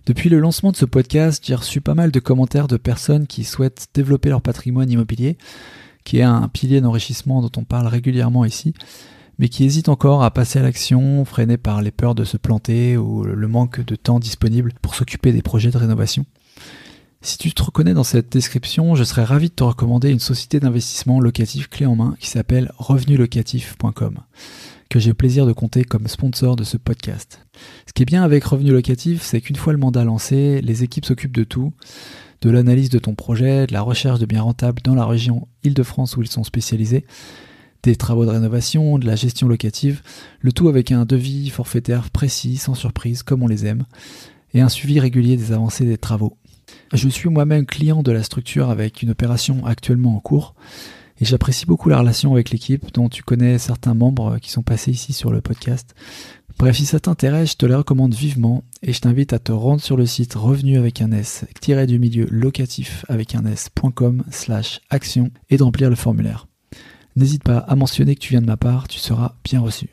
Depuis le lancement de ce podcast, j'ai reçu pas mal de commentaires de personnes qui souhaitent développer leur patrimoine immobilier, qui est un pilier d'enrichissement dont on parle régulièrement ici, mais qui hésitent encore à passer à l'action, freinés par les peurs de se planter ou le manque de temps disponible pour s'occuper des projets de rénovation. Si tu te reconnais dans cette description, je serais ravi de te recommander une société d'investissement locatif clé en main qui s'appelle revenulocatif.com, que j'ai le plaisir de compter comme sponsor de ce podcast. Ce qui est bien avec Revenu Locatif, c'est qu'une fois le mandat lancé, les équipes s'occupent de tout, de l'analyse de ton projet, de la recherche de biens rentables dans la région Île-de-France où ils sont spécialisés, des travaux de rénovation, de la gestion locative, le tout avec un devis forfaitaire précis, sans surprise, comme on les aime, et un suivi régulier des avancées des travaux. Je suis moi-même client de la structure avec une opération actuellement en cours, et j'apprécie beaucoup la relation avec l'équipe dont tu connais certains membres qui sont passés ici sur le podcast. Bref, si ça t'intéresse, je te les recommande vivement et je t'invite à te rendre sur le site revenu avec un S, du milieu locatif avec un S.com/action et de remplir le formulaire. N'hésite pas à mentionner que tu viens de ma part, tu seras bien reçu.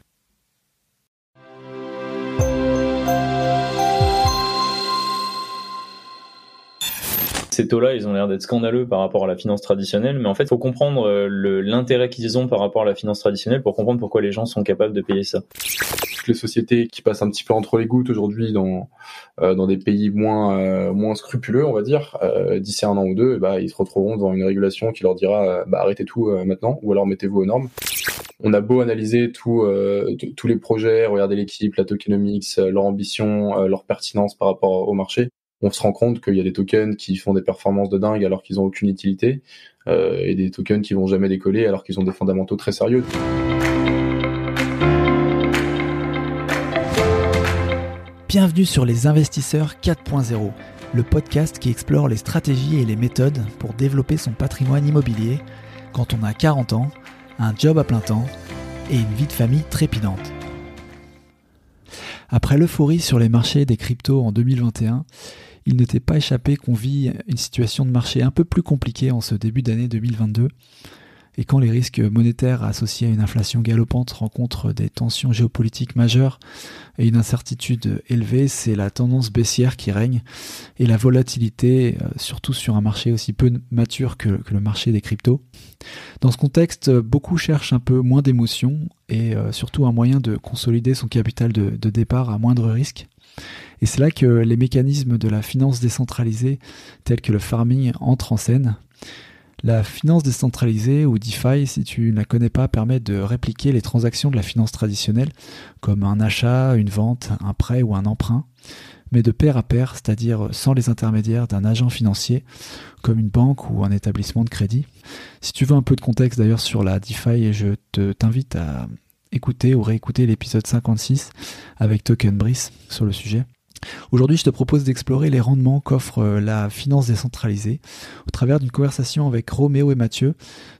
Ces taux-là, ils ont l'air d'être scandaleux par rapport à la finance traditionnelle, mais en fait, il faut comprendre l'intérêt qu'ils ont par rapport à la finance traditionnelle pour comprendre pourquoi les gens sont capables de payer ça. Toutes les sociétés qui passent un petit peu entre les gouttes aujourd'hui dans des pays moins scrupuleux, on va dire, d'ici un an ou deux, ils se retrouveront devant une régulation qui leur dira arrêtez tout maintenant, ou alors mettez-vous aux normes. On a beau analyser tous les projets, regarder l'équipe, la tokenomics, leur ambition, leur pertinence par rapport au marché. On se rend compte qu'il y a des tokens qui font des performances de dingue alors qu'ils n'ont aucune utilité, et des tokens qui vont jamais décoller alors qu'ils ont des fondamentaux très sérieux. Bienvenue sur Les Investisseurs 4.0, le podcast qui explore les stratégies et les méthodes pour développer son patrimoine immobilier quand on a 40 ans, un job à plein temps et une vie de famille trépidante. Après l'euphorie sur les marchés des cryptos en 2021, il ne t'est pas échappé qu'on vit une situation de marché un peu plus compliquée en ce début d'année 2022. Et quand les risques monétaires associés à une inflation galopante rencontrent des tensions géopolitiques majeures et une incertitude élevée, c'est la tendance baissière qui règne et la volatilité, surtout sur un marché aussi peu mature que le marché des cryptos. Dans ce contexte, beaucoup cherchent un peu moins d'émotion et surtout un moyen de consolider son capital de départ à moindre risque. Et c'est là que les mécanismes de la finance décentralisée, tels que le farming, entrent en scène. La finance décentralisée, ou DeFi, si tu ne la connais pas, permet de répliquer les transactions de la finance traditionnelle, comme un achat, une vente, un prêt ou un emprunt, mais de pair à pair, c'est-à-dire sans les intermédiaires d'un agent financier, comme une banque ou un établissement de crédit. Si tu veux un peu de contexte d'ailleurs sur la DeFi, je t'invite à écouter ou réécouter l'épisode 56 avec Token Brice sur le sujet. Aujourd'hui, je te propose d'explorer les rendements qu'offre la finance décentralisée au travers d'une conversation avec Roméo et Mathieu,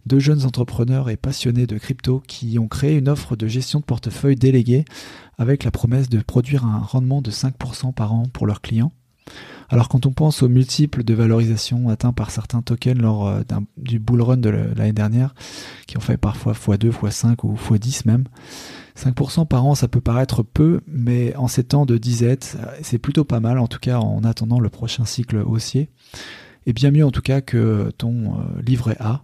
deux jeunes entrepreneurs et passionnés de crypto qui ont créé une offre de gestion de portefeuille déléguée avec la promesse de produire un rendement de 5% par an pour leurs clients. Alors quand on pense aux multiples de valorisation atteints par certains tokens lors du bull run de l'année dernière, qui ont fait parfois x2, x5 ou x10 même, 5% par an, ça peut paraître peu, mais en ces temps de disette, c'est plutôt pas mal, en tout cas en attendant le prochain cycle haussier. Et bien mieux en tout cas que ton livret A.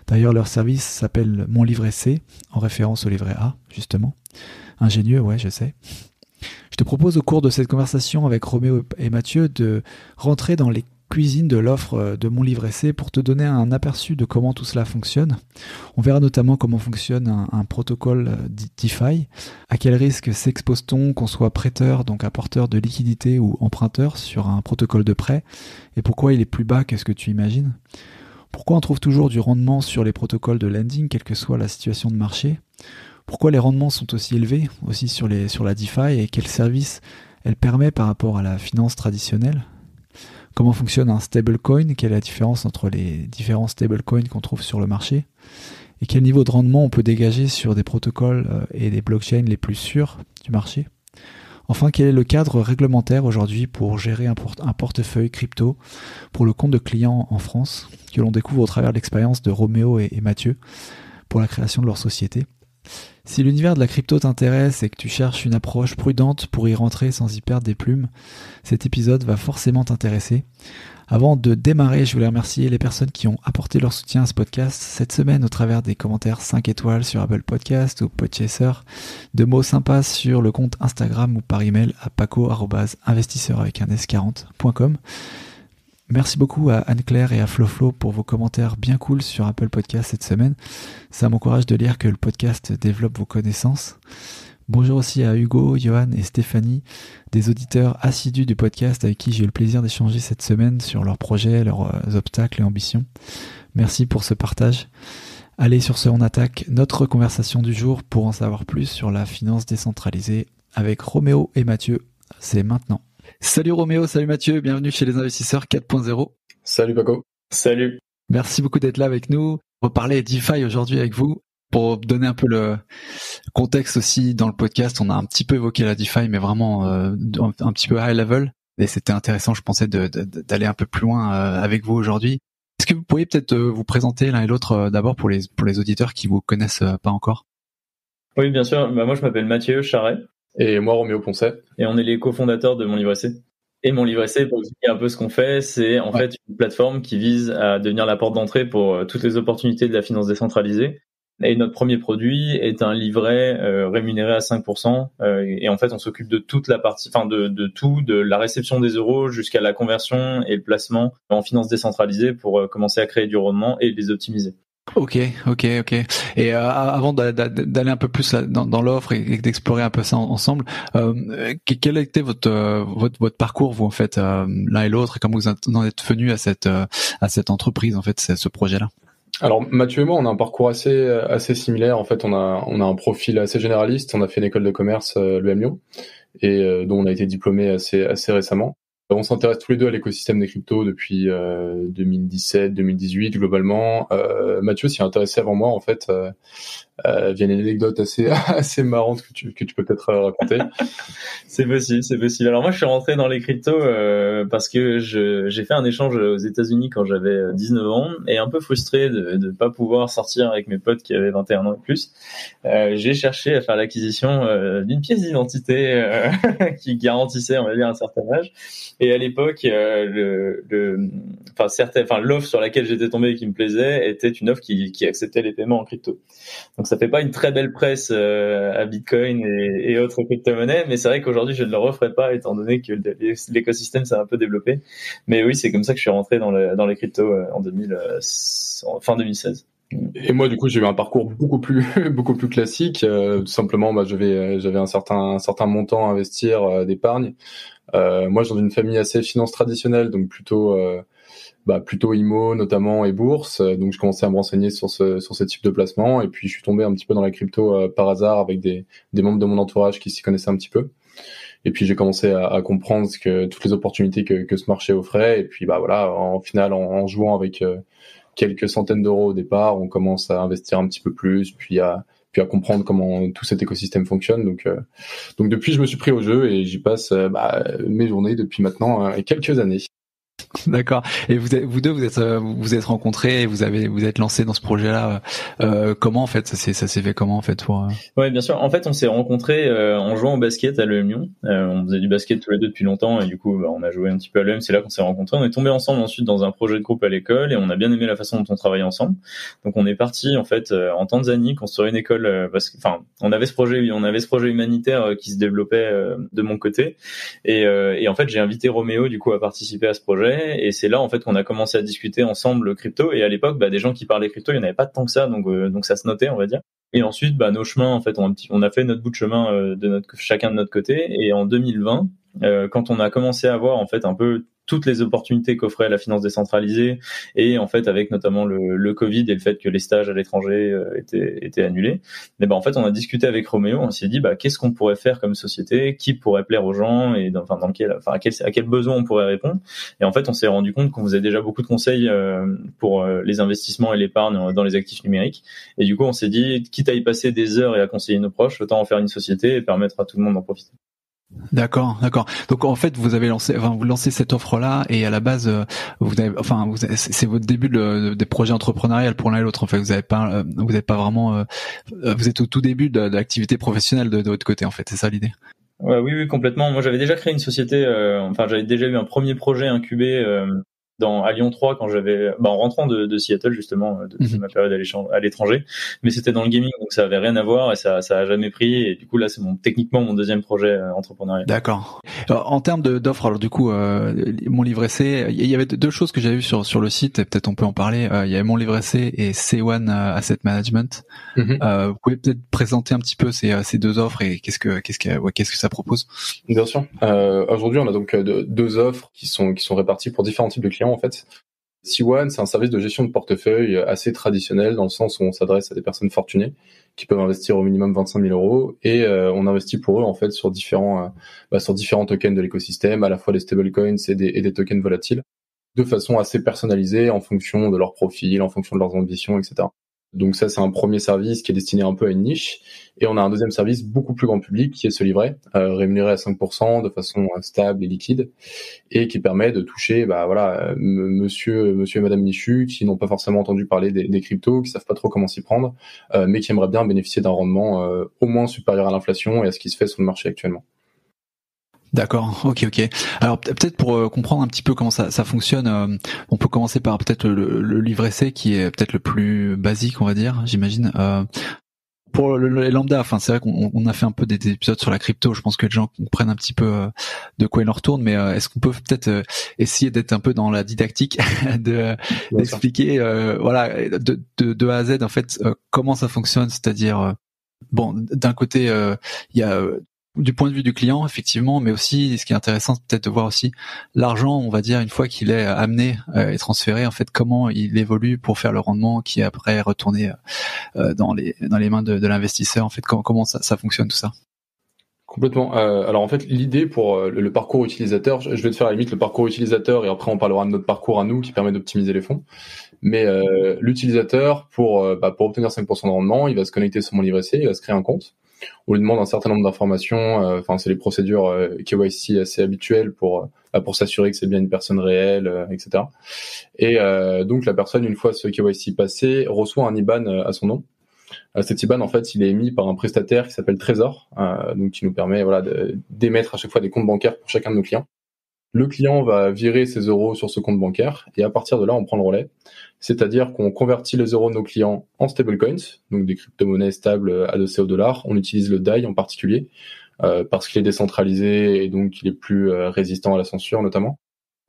D'ailleurs, leur service s'appelle Mon Livret C, en référence au livret A, justement. Ingénieux, ouais, je sais. Je te propose au cours de cette conversation avec Roméo et Mathieu de rentrer dans les cuisines de l'offre de Mon Livret C pour te donner un aperçu de comment tout cela fonctionne. On verra notamment comment fonctionne un protocole DeFi, à quel risque s'expose-t-on qu'on soit prêteur, donc apporteur de liquidité ou emprunteur sur un protocole de prêt, et pourquoi il est plus bas que ce que tu imagines. Pourquoi on trouve toujours du rendement sur les protocoles de lending, quelle que soit la situation de marché. Pourquoi les rendements sont aussi élevés aussi sur la DeFi et quel service elle permet par rapport à la finance traditionnelle. Comment fonctionne un stablecoin, quelle est la différence entre les différents stablecoins qu'on trouve sur le marché et quel niveau de rendement on peut dégager sur des protocoles et des blockchains les plus sûrs du marché. Enfin, quel est le cadre réglementaire aujourd'hui pour gérer un portefeuille crypto pour le compte de clients en France, que l'on découvre au travers de l'expérience de Roméo et Mathieu pour la création de leur société. Si l'univers de la crypto t'intéresse et que tu cherches une approche prudente pour y rentrer sans y perdre des plumes, cet épisode va forcément t'intéresser. Avant de démarrer, je voulais remercier les personnes qui ont apporté leur soutien à ce podcast cette semaine au travers des commentaires 5 étoiles sur Apple Podcast ou Podchaser, de mots sympas sur le compte Instagram ou par email à paco@investisseur40.com. Merci beaucoup à Anne-Claire et à FloFlo pour vos commentaires bien cool sur Apple Podcast cette semaine. Ça m'encourage de lire que le podcast développe vos connaissances. Bonjour aussi à Hugo, Johan et Stéphanie, des auditeurs assidus du podcast avec qui j'ai eu le plaisir d'échanger cette semaine sur leurs projets, leurs obstacles et ambitions. Merci pour ce partage. Allez, sur ce, on attaque notre conversation du jour pour en savoir plus sur la finance décentralisée avec Roméo et Mathieu. C'est maintenant. Salut Roméo, salut Mathieu, bienvenue chez les investisseurs 4.0. Salut Paco. Salut. Merci beaucoup d'être là avec nous. On va parler DeFi aujourd'hui avec vous. Pour donner un peu le contexte aussi dans le podcast, on a un petit peu évoqué la DeFi, mais vraiment un petit peu high level. Et c'était intéressant, je pensais, d'aller un peu plus loin avec vous aujourd'hui. Est-ce que vous pourriez peut-être vous présenter l'un et l'autre d'abord pour les auditeurs qui vous connaissent pas encore? Oui, bien sûr. Moi, je m'appelle Mathieu Charret. Et moi, Roméo Poncet. Et on est les cofondateurs de Mon Livre Essai. Et Mon Livre Essai, pour vous expliquer un peu ce qu'on fait, c'est en fait une plateforme qui vise à devenir la porte d'entrée pour toutes les opportunités de la finance décentralisée. Et notre premier produit est un livret rémunéré à 5%. Et en fait, on s'occupe de toute la partie, de tout, de la réception des euros jusqu'à la conversion et le placement en finance décentralisée pour commencer à créer du rendement et les optimiser. Ok. Et avant d'aller un peu plus dans l'offre et d'explorer un peu ça ensemble, quel a été votre parcours, vous en fait, l'un et l'autre, et comment vous en êtes venu à cette entreprise, en fait, ce projet-là? Alors Mathieu et moi, on a un parcours assez similaire. En fait, on a un profil assez généraliste. On a fait une école de commerce, l'EM Lyon, et dont on a été diplômé assez récemment. On s'intéresse tous les deux à l'écosystème des cryptos depuis 2017-2018 globalement. Mathieu s'y est intéressé avant moi en fait. Via une anecdote assez marrante que tu peux peut-être raconter. C'est possible. Alors moi, je suis rentré dans les cryptos parce que j'ai fait un échange aux États-Unis quand j'avais 19 ans et un peu frustré de pas pouvoir sortir avec mes potes qui avaient 21 ans et plus. J'ai cherché à faire l'acquisition d'une pièce d'identité qui garantissait, on va dire, un certain âge. Et à l'époque, l'offre sur laquelle j'étais tombé et qui me plaisait était une offre qui acceptait les paiements en crypto. Donc ça fait pas une très belle presse à Bitcoin et autres crypto-monnaies, mais c'est vrai qu'aujourd'hui je ne le referai pas étant donné que l'écosystème s'est un peu développé. Mais oui, c'est comme ça que je suis rentré dans les cryptos en fin 2016. Et moi, du coup, j'ai eu un parcours beaucoup plus classique. Tout simplement, j'avais un certain montant à investir d'épargne. Moi, je suis dans une famille assez finance traditionnelle, donc plutôt IMO notamment et bourse. Donc, je commençais à me renseigner sur ce type de placement. Et puis, je suis tombé un petit peu dans la crypto par hasard avec des membres de mon entourage qui s'y connaissaient un petit peu. Et puis, j'ai commencé à comprendre toutes les opportunités que ce marché offrait. Et puis, en final, en jouant avec quelques centaines d'euros au départ, on commence à investir un petit peu plus, puis à comprendre comment tout cet écosystème fonctionne. Donc depuis, je me suis pris au jeu et j'y passe mes journées depuis maintenant quelques années. D'accord. Et vous deux, vous êtes rencontrés et vous êtes lancés dans ce projet-là. Comment en fait ça s'est fait comment en fait pour... Ouais, bien sûr. En fait, on s'est rencontrés en jouant au basket à l'EM Lyon. On faisait du basket tous les deux depuis longtemps et du coup, on a joué un petit peu à l'EM. C'est là qu'on s'est rencontrés. On est tombés ensemble ensuite dans un projet de groupe à l'école et on a bien aimé la façon dont on travaillait ensemble. Donc, on est parti en fait en Tanzanie construire une école on avait ce projet humanitaire qui se développait de mon côté et en fait, j'ai invité Roméo du coup à participer à ce projet. Et c'est là en fait qu'on a commencé à discuter ensemble crypto. Et à l'époque, des gens qui parlaient crypto, il n'y en avait pas tant que ça, donc ça se notait, on va dire. Et ensuite, nos chemins, en fait, on a fait notre bout de chemin chacun de notre côté. Et en 2020, quand on a commencé à voir en fait un peu toutes les opportunités qu'offrait la finance décentralisée et en fait avec notamment le Covid et le fait que les stages à l'étranger étaient annulés, et en fait on a discuté avec Roméo, on s'est dit qu'est-ce qu'on pourrait faire comme société, qui pourrait plaire aux gens et à quel besoin on pourrait répondre. Et en fait on s'est rendu compte qu'on faisait déjà beaucoup de conseils pour les investissements et l'épargne dans les actifs numériques. Et du coup on s'est dit, quitte à y passer des heures et à conseiller nos proches, autant en faire une société et permettre à tout le monde d'en profiter. D'accord. Donc en fait, vous lancez cette offre-là et à la base, c'est votre début des projets entrepreneuriales pour l'un et l'autre. En fait, vous avez pas vraiment, vous êtes au tout début de l'activité professionnelle de votre côté. En fait, c'est ça l'idée. Ouais, oui, complètement. Moi, j'avais déjà créé une société. J'avais déjà eu un premier projet incubé à Lyon 3 quand en rentrant de Seattle justement de ma période à l'étranger. Mais c'était dans le gaming, donc ça avait rien à voir et ça a jamais pris. Et du coup là, c'est techniquement mon deuxième projet entrepreneurial. D'accord. Alors, en termes d'offres, alors du coup, mon livret C, il y avait deux choses que j'avais vues sur le site. Et peut-être on peut en parler. Il y avait mon livret C et C1 Asset Management. Vous pouvez peut-être présenter un petit peu ces deux offres et qu'est-ce que ça propose? Bien sûr. Aujourd'hui, on a donc deux offres qui sont réparties pour différents types de clients en fait. C1, c'est un service de gestion de portefeuille assez traditionnel dans le sens où on s'adresse à des personnes fortunées qui peuvent investir au minimum 25 000 euros et on investit pour eux en fait sur différents tokens de l'écosystème, à la fois des stablecoins et des tokens volatiles, de façon assez personnalisée en fonction de leur profil, en fonction de leurs ambitions, etc. Donc ça, c'est un premier service qui est destiné un peu à une niche. Et on a un deuxième service beaucoup plus grand public qui est ce livret, rémunéré à 5% de façon stable et liquide, et qui permet de toucher, monsieur et madame Michu, qui n'ont pas forcément entendu parler des cryptos, qui savent pas trop comment s'y prendre, mais qui aimeraient bien bénéficier d'un rendement au moins supérieur à l'inflation et à ce qui se fait sur le marché actuellement. D'accord, ok. Alors peut-être pour comprendre un petit peu comment ça fonctionne, on peut commencer par peut-être le livret C qui est peut-être le plus basique, on va dire, j'imagine. Pour les lambda, c'est vrai qu'on a fait un peu des épisodes sur la crypto. Je pense que les gens comprennent un petit peu de quoi il en retourne, mais est-ce qu'on peut peut-être essayer d'être un peu dans la didactique, d'expliquer, de A à Z en fait comment ça fonctionne, c'est-à-dire d'un côté il y a du point de vue du client, effectivement, mais aussi, ce qui est intéressant, c'est peut-être de voir aussi l'argent, on va dire, une fois qu'il est amené et transféré, en fait, comment il évolue pour faire le rendement qui est après retourné dans les mains de l'investisseur. En fait, comment ça fonctionne tout ça? Complètement. Alors en fait, l'idée pour le parcours utilisateur, je vais te faire à la limite le parcours utilisateur et après on parlera de notre parcours à nous qui permet d'optimiser les fonds. Mais l'utilisateur, pour obtenir 5% de rendement, il va se connecter sur mon livret C, il va se créer un compte. On lui demande un certain nombre d'informations. C'est les procédures KYC assez habituelles pour s'assurer que c'est bien une personne réelle, etc. Et donc la personne, une fois ce KYC passé, reçoit un IBAN à son nom. Cet IBAN, en fait, il est émis par un prestataire qui s'appelle Trésor, donc qui nous permet d'émettre à chaque fois des comptes bancaires pour chacun de nos clients. Le client va virer ses euros sur ce compte bancaire et à partir de là, on prend le relais. C'est-à-dire qu'on convertit les euros de nos clients en stablecoins, donc des crypto-monnaies stables adossées au dollar. On utilise le DAI en particulier parce qu'il est décentralisé et donc il est plus résistant à la censure notamment.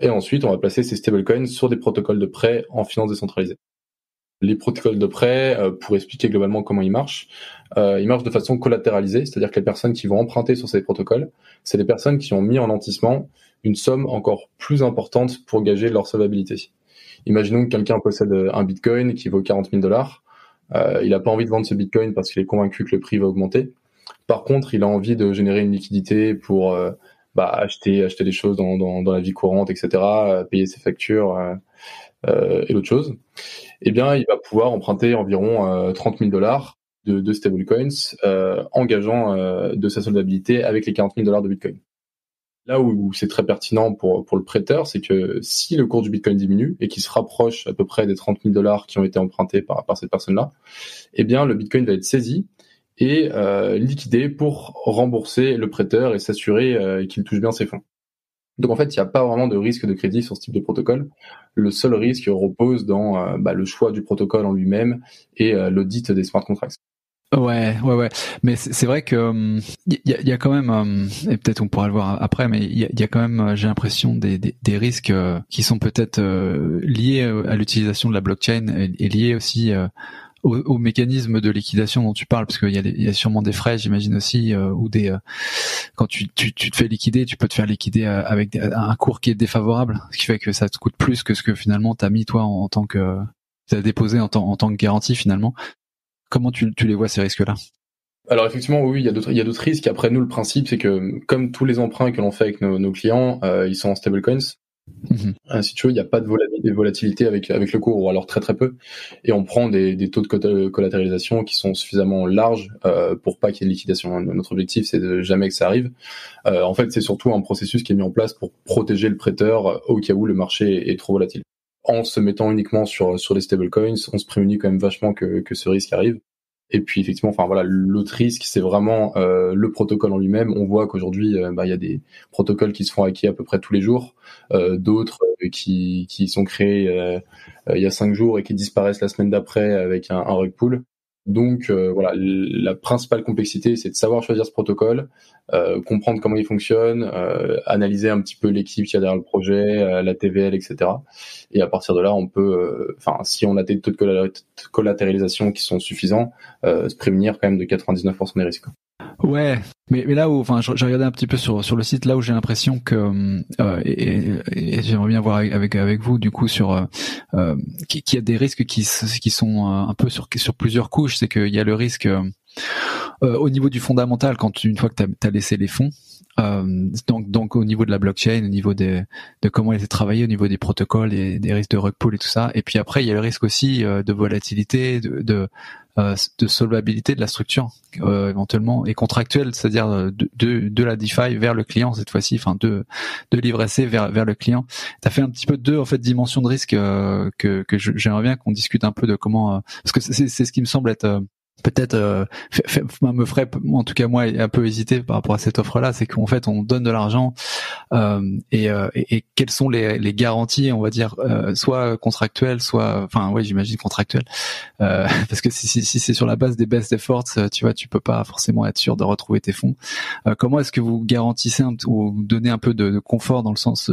Et ensuite, on va placer ces stablecoins sur des protocoles de prêt en finance décentralisée. Les protocoles de prêt, pour expliquer globalement comment ils marchent de façon collatéralisée, c'est-à-dire que les personnes qui vont emprunter sur ces protocoles, c'est des personnes qui ont mis en nantissement une somme encore plus importante pour gager leur solvabilité. Imaginons que quelqu'un possède un bitcoin qui vaut 40 000 $. Il n'a pas envie de vendre ce bitcoin parce qu'il est convaincu que le prix va augmenter. Par contre, il a envie de générer une liquidité pour acheter des choses dans la vie courante, etc., payer ses factures et l'autre chose. Eh bien, il va pouvoir emprunter environ 30 000 $ de stablecoins en gageant de sa solvabilité avec les 40 000 $ de bitcoin. Là où c'est très pertinent pour le prêteur, c'est que si le cours du bitcoin diminue et qu'il se rapproche à peu près des 30 000 $ qui ont été empruntés par cette personne-là, eh bien, le bitcoin va être saisi et liquidé pour rembourser le prêteur et s'assurer qu'il touche bien ses fonds. Donc en fait, il n'y a pas vraiment de risque de crédit sur ce type de protocole. Le seul risque repose dans le choix du protocole en lui-même et l'audit des smart contracts. Ouais. Mais c'est vrai que il y a quand même, et peut-être on pourra le voir après, mais il y a quand même, j'ai l'impression des risques qui sont peut-être liés à l'utilisation de la blockchain et liés aussi au mécanisme de liquidation dont tu parles, parce qu'il y a sûrement des frais, j'imagine aussi, ou quand tu te fais liquider, tu peux te faire liquider avec un cours qui est défavorable, ce qui fait que ça te coûte plus que ce que finalement t'as mis toi en tant que t'as déposé en tant que garantie finalement. Comment tu les vois ces risques-là? Alors effectivement, oui, il y a d'autres risques. Après, nous, le principe, c'est que comme tous les emprunts que l'on fait avec nos clients, ils sont en stablecoins. Si tu veux, il n'y a pas de volatilité avec le cours, ou alors très très peu, et on prend des taux de collatéralisation qui sont suffisamment larges pour pas qu'il y ait de liquidation. Notre objectif, c'est de jamais que ça arrive. En fait, c'est surtout un processus qui est mis en place pour protéger le prêteur au cas où le marché est trop volatile. En se mettant uniquement sur les stablecoins, on se prémunit quand même vachement que ce risque arrive. Et puis effectivement, enfin voilà, l'autre risque, c'est vraiment le protocole en lui-même. On voit qu'aujourd'hui, il y a des protocoles qui se font hacker à peu près tous les jours, d'autres qui sont créés il y a 5 jours et qui disparaissent la semaine d'après avec un rug pull. Donc voilà, la principale complexité, c'est de savoir choisir ce protocole, comprendre comment il fonctionne, analyser un petit peu l'équipe qui a derrière le projet, la TVL, etc. Et à partir de là, on peut, si on a des taux de collatéralisation qui sont suffisants, se prémunir quand même de 99% des risques. Ouais, mais là où, j'ai regardé un petit peu sur le site, là où j'ai l'impression que et j'aimerais bien voir avec vous du coup sur qu'il y a des risques qui sont un peu sur plusieurs couches. C'est qu'il y a le risque au niveau du fondamental, une fois que t'as laissé les fonds. Donc au niveau de la blockchain, au niveau de comment elle est travaillée, au niveau des protocoles et des risques de rug pull et tout ça. Et puis après, il y a le risque aussi de volatilité, de solvabilité de la structure éventuellement, et contractuelle, c'est-à-dire de la DeFi vers le client cette fois-ci, de livret C vers le client. T'as fait un petit peu deux dimensions de risque que j'aimerais bien qu'on discute un peu de comment, parce que c'est ce qui me semble être peut-être me ferait, en tout cas moi, un peu hésiter par rapport à cette offre-là, c'est qu'en fait on donne de l'argent et quelles sont les garanties, on va dire, soit contractuelles, soit, j'imagine contractuelles, parce que si c'est sur la base des best efforts, tu vois, tu peux pas forcément être sûr de retrouver tes fonds. Comment est-ce que vous garantissez ou donnez un peu de confort dans le sens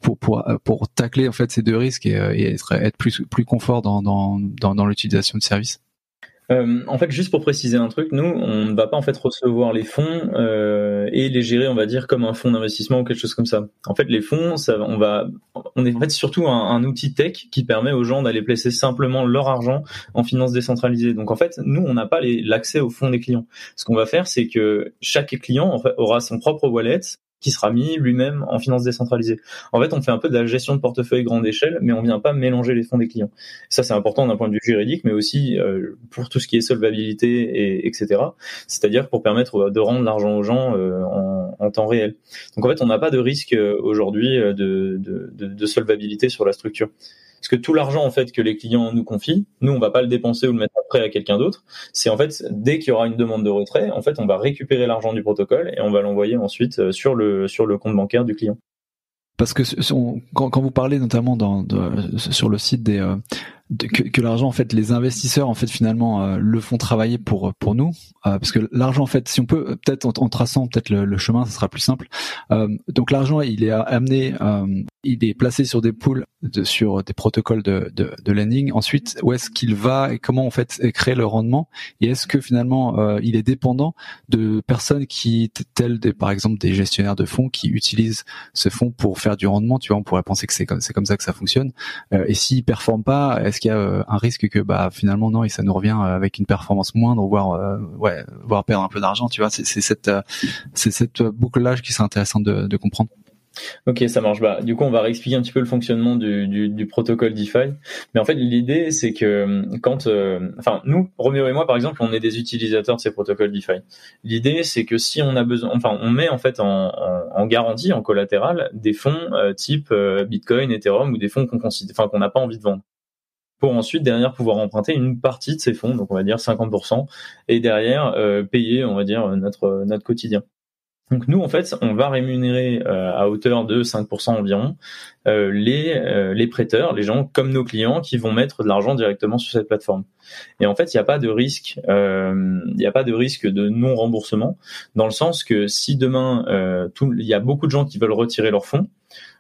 pour tacler en fait ces deux risques et être plus confort dans l'utilisation de services? En fait, juste pour préciser un truc, nous, on ne va pas en fait recevoir les fonds et les gérer, on va dire, comme un fonds d'investissement ou quelque chose comme ça. En fait, les fonds, on est en fait surtout un outil tech qui permet aux gens d'aller placer simplement leur argent en finance décentralisée. Donc en fait, nous, on n'a pas l'accès aux fonds des clients. Ce qu'on va faire, c'est que chaque client en fait, aura son propre wallet qui sera mis lui-même en finance décentralisée. En fait, on fait un peu de la gestion de portefeuille grande échelle, mais on vient pas mélanger les fonds des clients. Ça, c'est important d'un point de vue juridique, mais aussi pour tout ce qui est solvabilité, etc. C'est-à-dire pour permettre de rendre l'argent aux gens en temps réel. Donc en fait, on n'a pas de risque aujourd'hui de solvabilité sur la structure. Parce que tout l'argent en fait que les clients nous confient, nous on va pas le dépenser ou le mettre après à quelqu'un d'autre. C'est en fait dès qu'il y aura une demande de retrait, en fait on va récupérer l'argent du protocole et on va l'envoyer ensuite sur le compte bancaire du client. Parce que quand vous parlez notamment sur le site que l'argent, en fait, les investisseurs en fait finalement le font travailler pour nous, parce que l'argent, en fait, si on peut peut-être en traçant peut-être le chemin, ça sera plus simple. Donc l'argent, il est amené, il est placé sur des pools sur des protocoles de lending. Ensuite, où est-ce qu'il va et comment en fait créer le rendement, et est-ce que finalement il est dépendant de personnes par exemple des gestionnaires de fonds qui utilisent ce fonds pour faire du rendement. Tu vois, on pourrait penser que c'est comme ça que ça fonctionne. Et s'ils performent pas, est-ce qu'il y a un risque que finalement non, et ça nous revient avec une performance moindre, voire perdre un peu d'argent. Tu vois, c'est cette boucle-là qui serait intéressant de comprendre. Ok, ça marche. Du coup, on va réexpliquer un petit peu le fonctionnement du protocole DeFi. Mais en fait, l'idée, c'est que nous, Roméo et moi, par exemple, on est des utilisateurs de ces protocoles DeFi. L'idée, c'est que si on a besoin, on met en fait en garantie, en collatéral, des fonds type Bitcoin, Ethereum, ou des fonds qu'on n'a pas envie de vendre, pour ensuite derrière pouvoir emprunter une partie de ces fonds, donc on va dire 50%, et derrière payer, on va dire, notre quotidien. Donc nous, en fait, on va rémunérer à hauteur de 5% environ les prêteurs, les gens comme nos clients qui vont mettre de l'argent directement sur cette plateforme. Et en fait, il n'y a pas de risque, de non-remboursement, dans le sens que si demain il y a beaucoup de gens qui veulent retirer leurs fonds,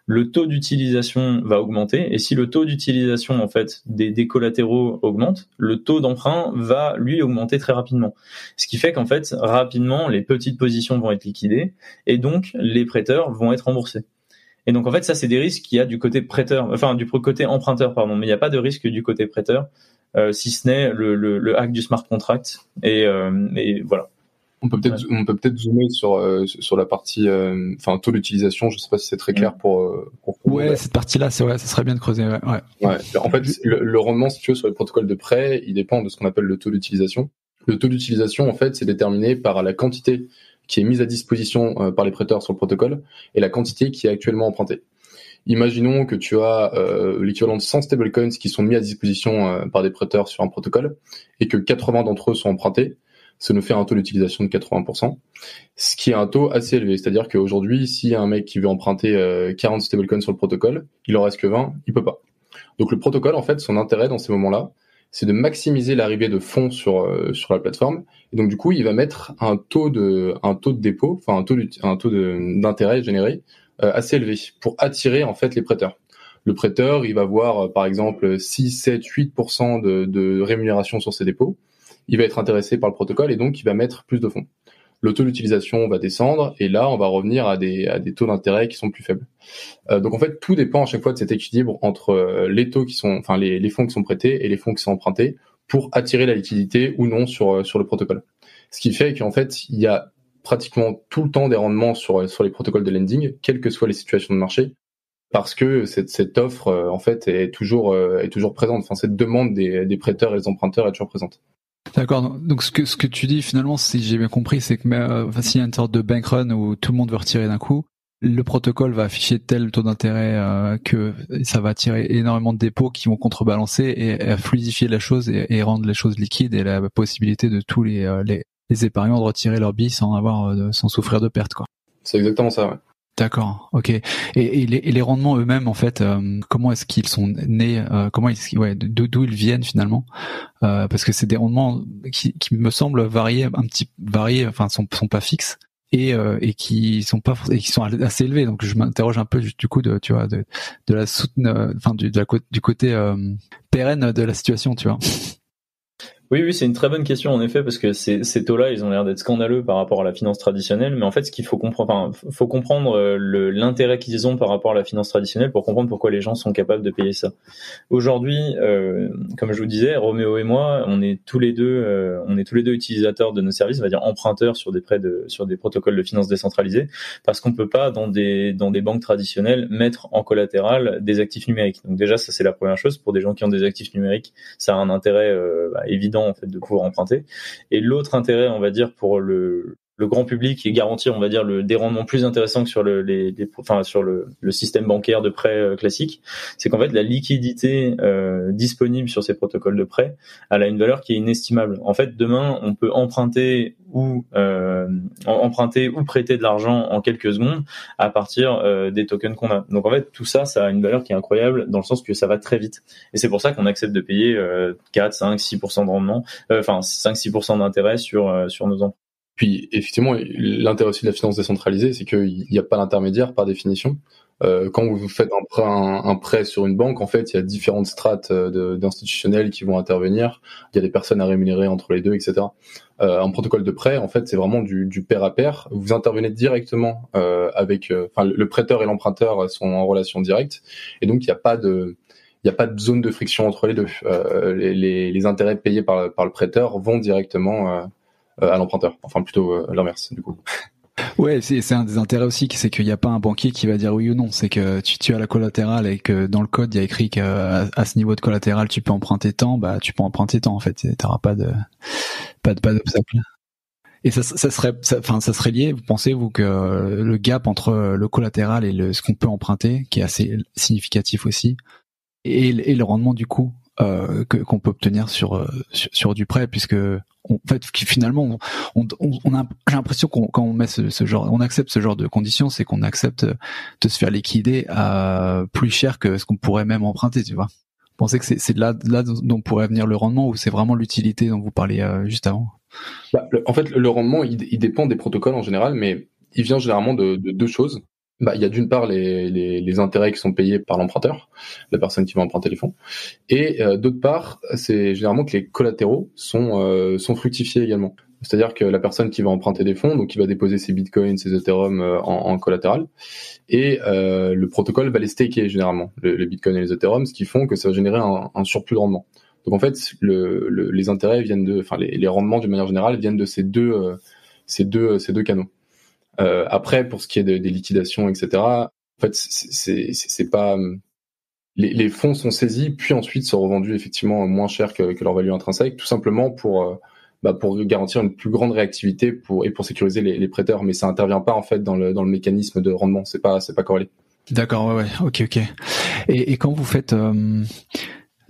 le taux d'utilisation va augmenter, et si le taux d'utilisation en fait des collatéraux augmente, le taux d'emprunt va lui augmenter très rapidement. Ce qui fait qu'en fait rapidement les petites positions vont être liquidées et donc les prêteurs vont être remboursés. Et donc en fait ça c'est des risques qu'il y a du côté prêteur, du côté emprunteur mais il n'y a pas de risque du côté prêteur, si ce n'est le hack du smart contract et voilà. On peut peut-être zoomer sur la partie taux d'utilisation. Je sais pas si c'est très clair pour Ouais, cette partie-là, c'est vrai, ça serait bien de creuser. Ouais. En fait, le rendement, si tu veux, sur les protocoles de prêt, il dépend de ce qu'on appelle le taux d'utilisation. Le taux d'utilisation, en fait, c'est déterminé par la quantité qui est mise à disposition par les prêteurs sur le protocole et la quantité qui est actuellement empruntée. Imaginons que tu as l'équivalent de 100 stablecoins qui sont mis à disposition par des prêteurs sur un protocole et que 80 d'entre eux sont empruntés. Ça nous fait un taux d'utilisation de 80%, ce qui est un taux assez élevé. C'est-à-dire qu'aujourd'hui, s'il y a un mec qui veut emprunter 40 stablecoins sur le protocole, il en reste que 20, il peut pas. Donc le protocole, en fait, son intérêt dans ces moments-là, c'est de maximiser l'arrivée de fonds sur la plateforme. Et donc du coup, il va mettre un taux de dépôt, enfin un taux d'intérêt généré assez élevé pour attirer en fait les prêteurs. Le prêteur, il va avoir par exemple 6, 7, 8% de rémunération sur ses dépôts. Il va être intéressé par le protocole et donc il va mettre plus de fonds. Le taux d'utilisation va descendre et là, on va revenir à des taux d'intérêt qui sont plus faibles. Donc en fait, tout dépend à chaque fois de cet équilibre entre les taux qui sont, enfin les fonds qui sont prêtés et les fonds qui sont empruntés pour attirer la liquidité ou non sur le protocole. Ce qui fait qu'en fait, il y a pratiquement tout le temps des rendements sur les protocoles de lending, quelles que soient les situations de marché, parce que cette offre en fait est toujours présente. Enfin, cette demande des prêteurs et des emprunteurs est toujours présente. D'accord. Donc ce que tu dis finalement, si j'ai bien compris, c'est que s'il y a une sorte de bank run où tout le monde veut retirer d'un coup, le protocole va afficher tel taux d'intérêt que ça va attirer énormément de dépôts qui vont contrebalancer et fluidifier la chose et rendre les choses liquides et la possibilité de tous les épargnants de retirer leur billes sans souffrir de pertes, quoi. C'est exactement ça, ouais. D'accord, ok. Et les rendements eux-mêmes, en fait, comment est-ce qu'ils sont nés, d'où ils viennent finalement, parce que c'est des rendements qui me semblent varier, enfin sont pas fixes et qui sont assez élevés. Donc je m'interroge un peu du coup de la du côté pérenne de la situation, tu vois. Oui, c'est une très bonne question en effet, parce que ces taux-là, ils ont l'air d'être scandaleux par rapport à la finance traditionnelle, mais en fait, ce qu'il faut comprendre, faut comprendre l'intérêt qu'ils ont par rapport à la finance traditionnelle pour comprendre pourquoi les gens sont capables de payer ça. Aujourd'hui, comme je vous disais, Roméo et moi, on est tous les deux utilisateurs de nos services, on va dire emprunteurs sur des protocoles de finance décentralisés, parce qu'on peut pas dans des banques traditionnelles mettre en collatéral des actifs numériques. Donc déjà, ça c'est la première chose. Pour des gens qui ont des actifs numériques, ça a un intérêt évident en fait de pouvoir emprunter. Et l'autre intérêt, on va dire, pour le grand public et garantir, on va dire, des rendements plus intéressants que sur sur le système bancaire de prêt classique, c'est qu'en fait la liquidité disponible sur ces protocoles de prêt, elle a une valeur qui est inestimable. En fait, demain, on peut emprunter ou prêter de l'argent en quelques secondes à partir des tokens qu'on a. Donc en fait, tout ça, ça a une valeur qui est incroyable dans le sens que ça va très vite. Et c'est pour ça qu'on accepte de payer 4, 5, 6% de rendement, 5-6% d'intérêt sur nos emprunts. Puis effectivement, l'intérêt aussi de la finance décentralisée, c'est qu'il n'y a pas d'intermédiaire par définition. Quand vous faites un prêt sur une banque, en fait, il y a différentes strates d'institutionnels qui vont intervenir. Il y a des personnes à rémunérer entre les deux, etc. Un protocole de prêt, en fait, c'est vraiment du pair à pair. Vous intervenez directement avec, le prêteur et l'emprunteur sont en relation directe, et donc il n'y a pas de zone de friction entre les deux. Les intérêts payés par le prêteur vont directement à l'emprunteur, enfin plutôt l'inverse du coup. Ouais, c'est un des intérêts aussi, c'est qu'il n'y a pas un banquier qui va dire oui ou non. C'est que tu as la collatérale et que dans le code il y a écrit qu'à ce niveau de collatéral tu peux emprunter tant, tu peux emprunter tant en fait. T'auras pas d'obstacle. Et ça serait lié, vous pensez-vous, que le gap entre le collatéral et ce qu'on peut emprunter, qui est assez significatif aussi, et le rendement du coup qu'on peut obtenir sur du prêt, puisque finalement j'ai l'impression quand on met on accepte ce genre de conditions, c'est qu'on accepte de se faire liquider à plus cher que ce qu'on pourrait même emprunter, tu vois. Vous pensez que c'est là dont pourrait venir le rendement, ou c'est vraiment l'utilité dont vous parliez juste avant? En fait, le rendement, il dépend des protocoles en général, mais il vient généralement de deux choses. Il y a d'une part les intérêts qui sont payés par l'emprunteur, la personne qui va emprunter les fonds, et d'autre part, c'est généralement que les collatéraux sont fructifiés également. C'est-à-dire que la personne qui va emprunter des fonds, donc qui va déposer ses bitcoins, ses ethereum en collatéral, et le protocole va les staker généralement, les bitcoins et les ethereum, ce qui font que ça va générer un surplus de rendement. Donc en fait, les intérêts viennent les rendements d'une manière générale viennent de ces deux canaux. Après, pour ce qui est des liquidations, etc., En fait, c'est pas les fonds sont saisis puis ensuite sont revendus effectivement moins cher que leur valeur intrinsèque, tout simplement pour garantir une plus grande réactivité pour sécuriser les prêteurs, mais ça intervient pas en fait dans le mécanisme de rendement, c'est pas corrélé. D'accord, ouais, ok. Et quand vous faites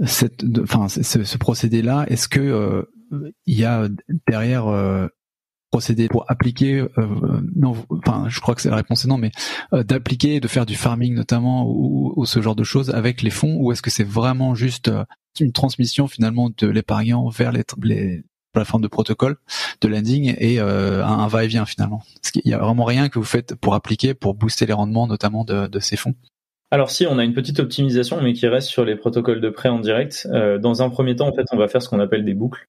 ce procédé-là, est-ce que il y a derrière procédé pour appliquer je crois que c'est la réponse est non, mais d'appliquer, de faire du farming notamment ou ce genre de choses avec les fonds, ou est-ce que c'est vraiment juste une transmission finalement de l'épargnant vers les plateformes de protocole de lending et un va-et-vient finalement? Parce qu'il y a vraiment rien que vous faites pour appliquer, pour booster les rendements notamment de ces fonds? Alors si, on a une petite optimisation, mais qui reste sur les protocoles de prêt en direct. Dans un premier temps, en fait, on va faire ce qu'on appelle des boucles.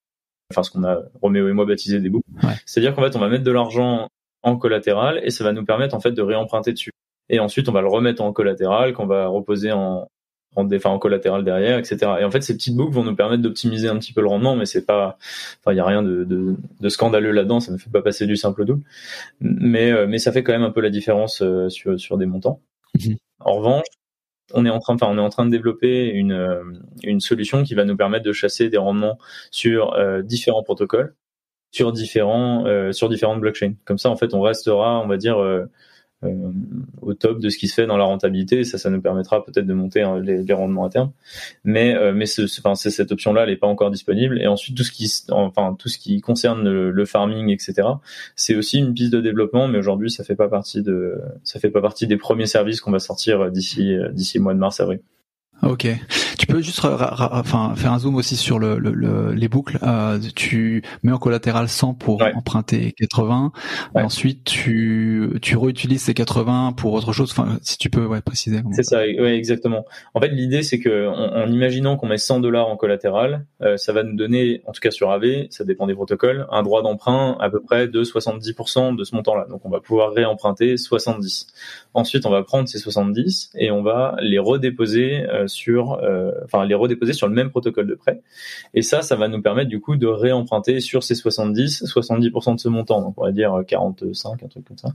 Enfin, ce qu'on a, Roméo et moi, baptisé des boucles. Ouais. C'est-à-dire qu'en fait, on va mettre de l'argent en collatéral et ça va nous permettre, en fait, de réemprunter dessus. Et ensuite, on va le remettre en collatéral, qu'on va reposer en collatéral derrière, etc. Et en fait, ces petites boucles vont nous permettre d'optimiser un petit peu le rendement, mais c'est pas, il y a rien de scandaleux là-dedans, ça ne fait pas passer du simple au double. Mais ça fait quand même un peu la différence sur des montants. En revanche, on est en train de développer une solution qui va nous permettre de chasser des rendements sur différents protocoles, sur différentes blockchains. Comme ça, en fait, on restera, on va dire, au top de ce qui se fait dans la rentabilité. Ça nous permettra peut-être de monter les rendements à terme. Mais cette option-là, elle n'est pas encore disponible. Et ensuite, tout ce qui concerne le farming, etc., c'est aussi une piste de développement. Mais aujourd'hui, ça fait pas partie des premiers services qu'on va sortir d'ici le mois de mars-avril. Ok. Tu peux juste faire un zoom aussi sur les boucles. Tu mets en collatéral 100 pour emprunter 80. Ouais. Ensuite, tu réutilises ces 80 pour autre chose. Enfin, si tu peux préciser. C'est ça, ouais, exactement. En fait, l'idée, c'est que en imaginant qu'on met $100 en collatéral, ça va nous donner, en tout cas sur AV, ça dépend des protocoles, un droit d'emprunt à peu près de 70% de ce montant-là. Donc, on va pouvoir réemprunter 70. Ensuite, on va prendre ces 70 et on va les redéposer sur le même protocole de prêt. Et ça va nous permettre du coup de réemprunter sur ces 70% de ce montant. Donc on va dire 45, un truc comme ça.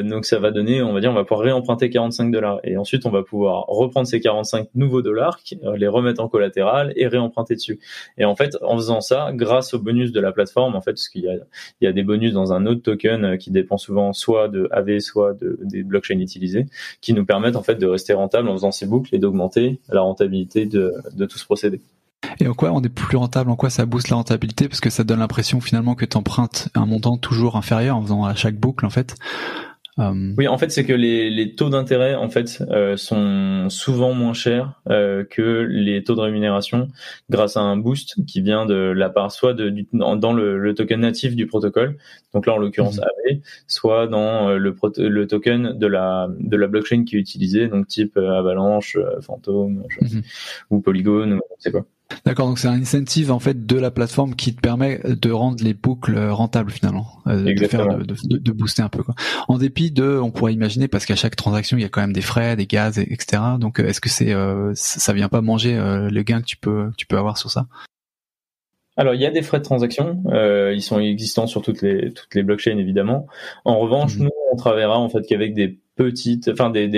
Donc ça va donner, on va pouvoir réemprunter $45. Et ensuite on va pouvoir reprendre ces 45 nouveaux dollars, les remettre en collatéral et réemprunter dessus. Et en fait, en faisant ça, grâce aux bonus de la plateforme, en fait, parce qu'il y a des bonus dans un autre token qui dépend souvent soit de AV, soit des blockchains utilisées, qui nous permettent en fait de rester rentable en faisant ces boucles et d'augmenter la rentabilité de tout ce procédé. Et en quoi on est plus rentable? En quoi ça booste la rentabilité? Parce que ça donne l'impression finalement que tu empruntes un montant toujours inférieur en faisant à chaque boucle en fait. Oui, en fait, c'est que les taux d'intérêt en fait sont souvent moins chers que les taux de rémunération grâce à un boost qui vient de la part soit dans le token natif du protocole, donc là en l'occurrence AV, soit dans le token de la blockchain qui est utilisée, donc type Avalanche, Phantom ou Polygon, ou je sais quoi. D'accord, donc c'est un incentive en fait de la plateforme qui te permet de rendre les boucles rentables finalement, de booster un peu quoi. En dépit on pourrait imaginer, parce qu'à chaque transaction il y a quand même des frais, des gaz, etc. Donc est-ce que ça vient pas manger le gain que tu peux avoir sur ça? Alors il y a des frais de transaction, ils sont existants sur toutes les blockchains évidemment. En revanche, nous on travaillera en fait qu'avec des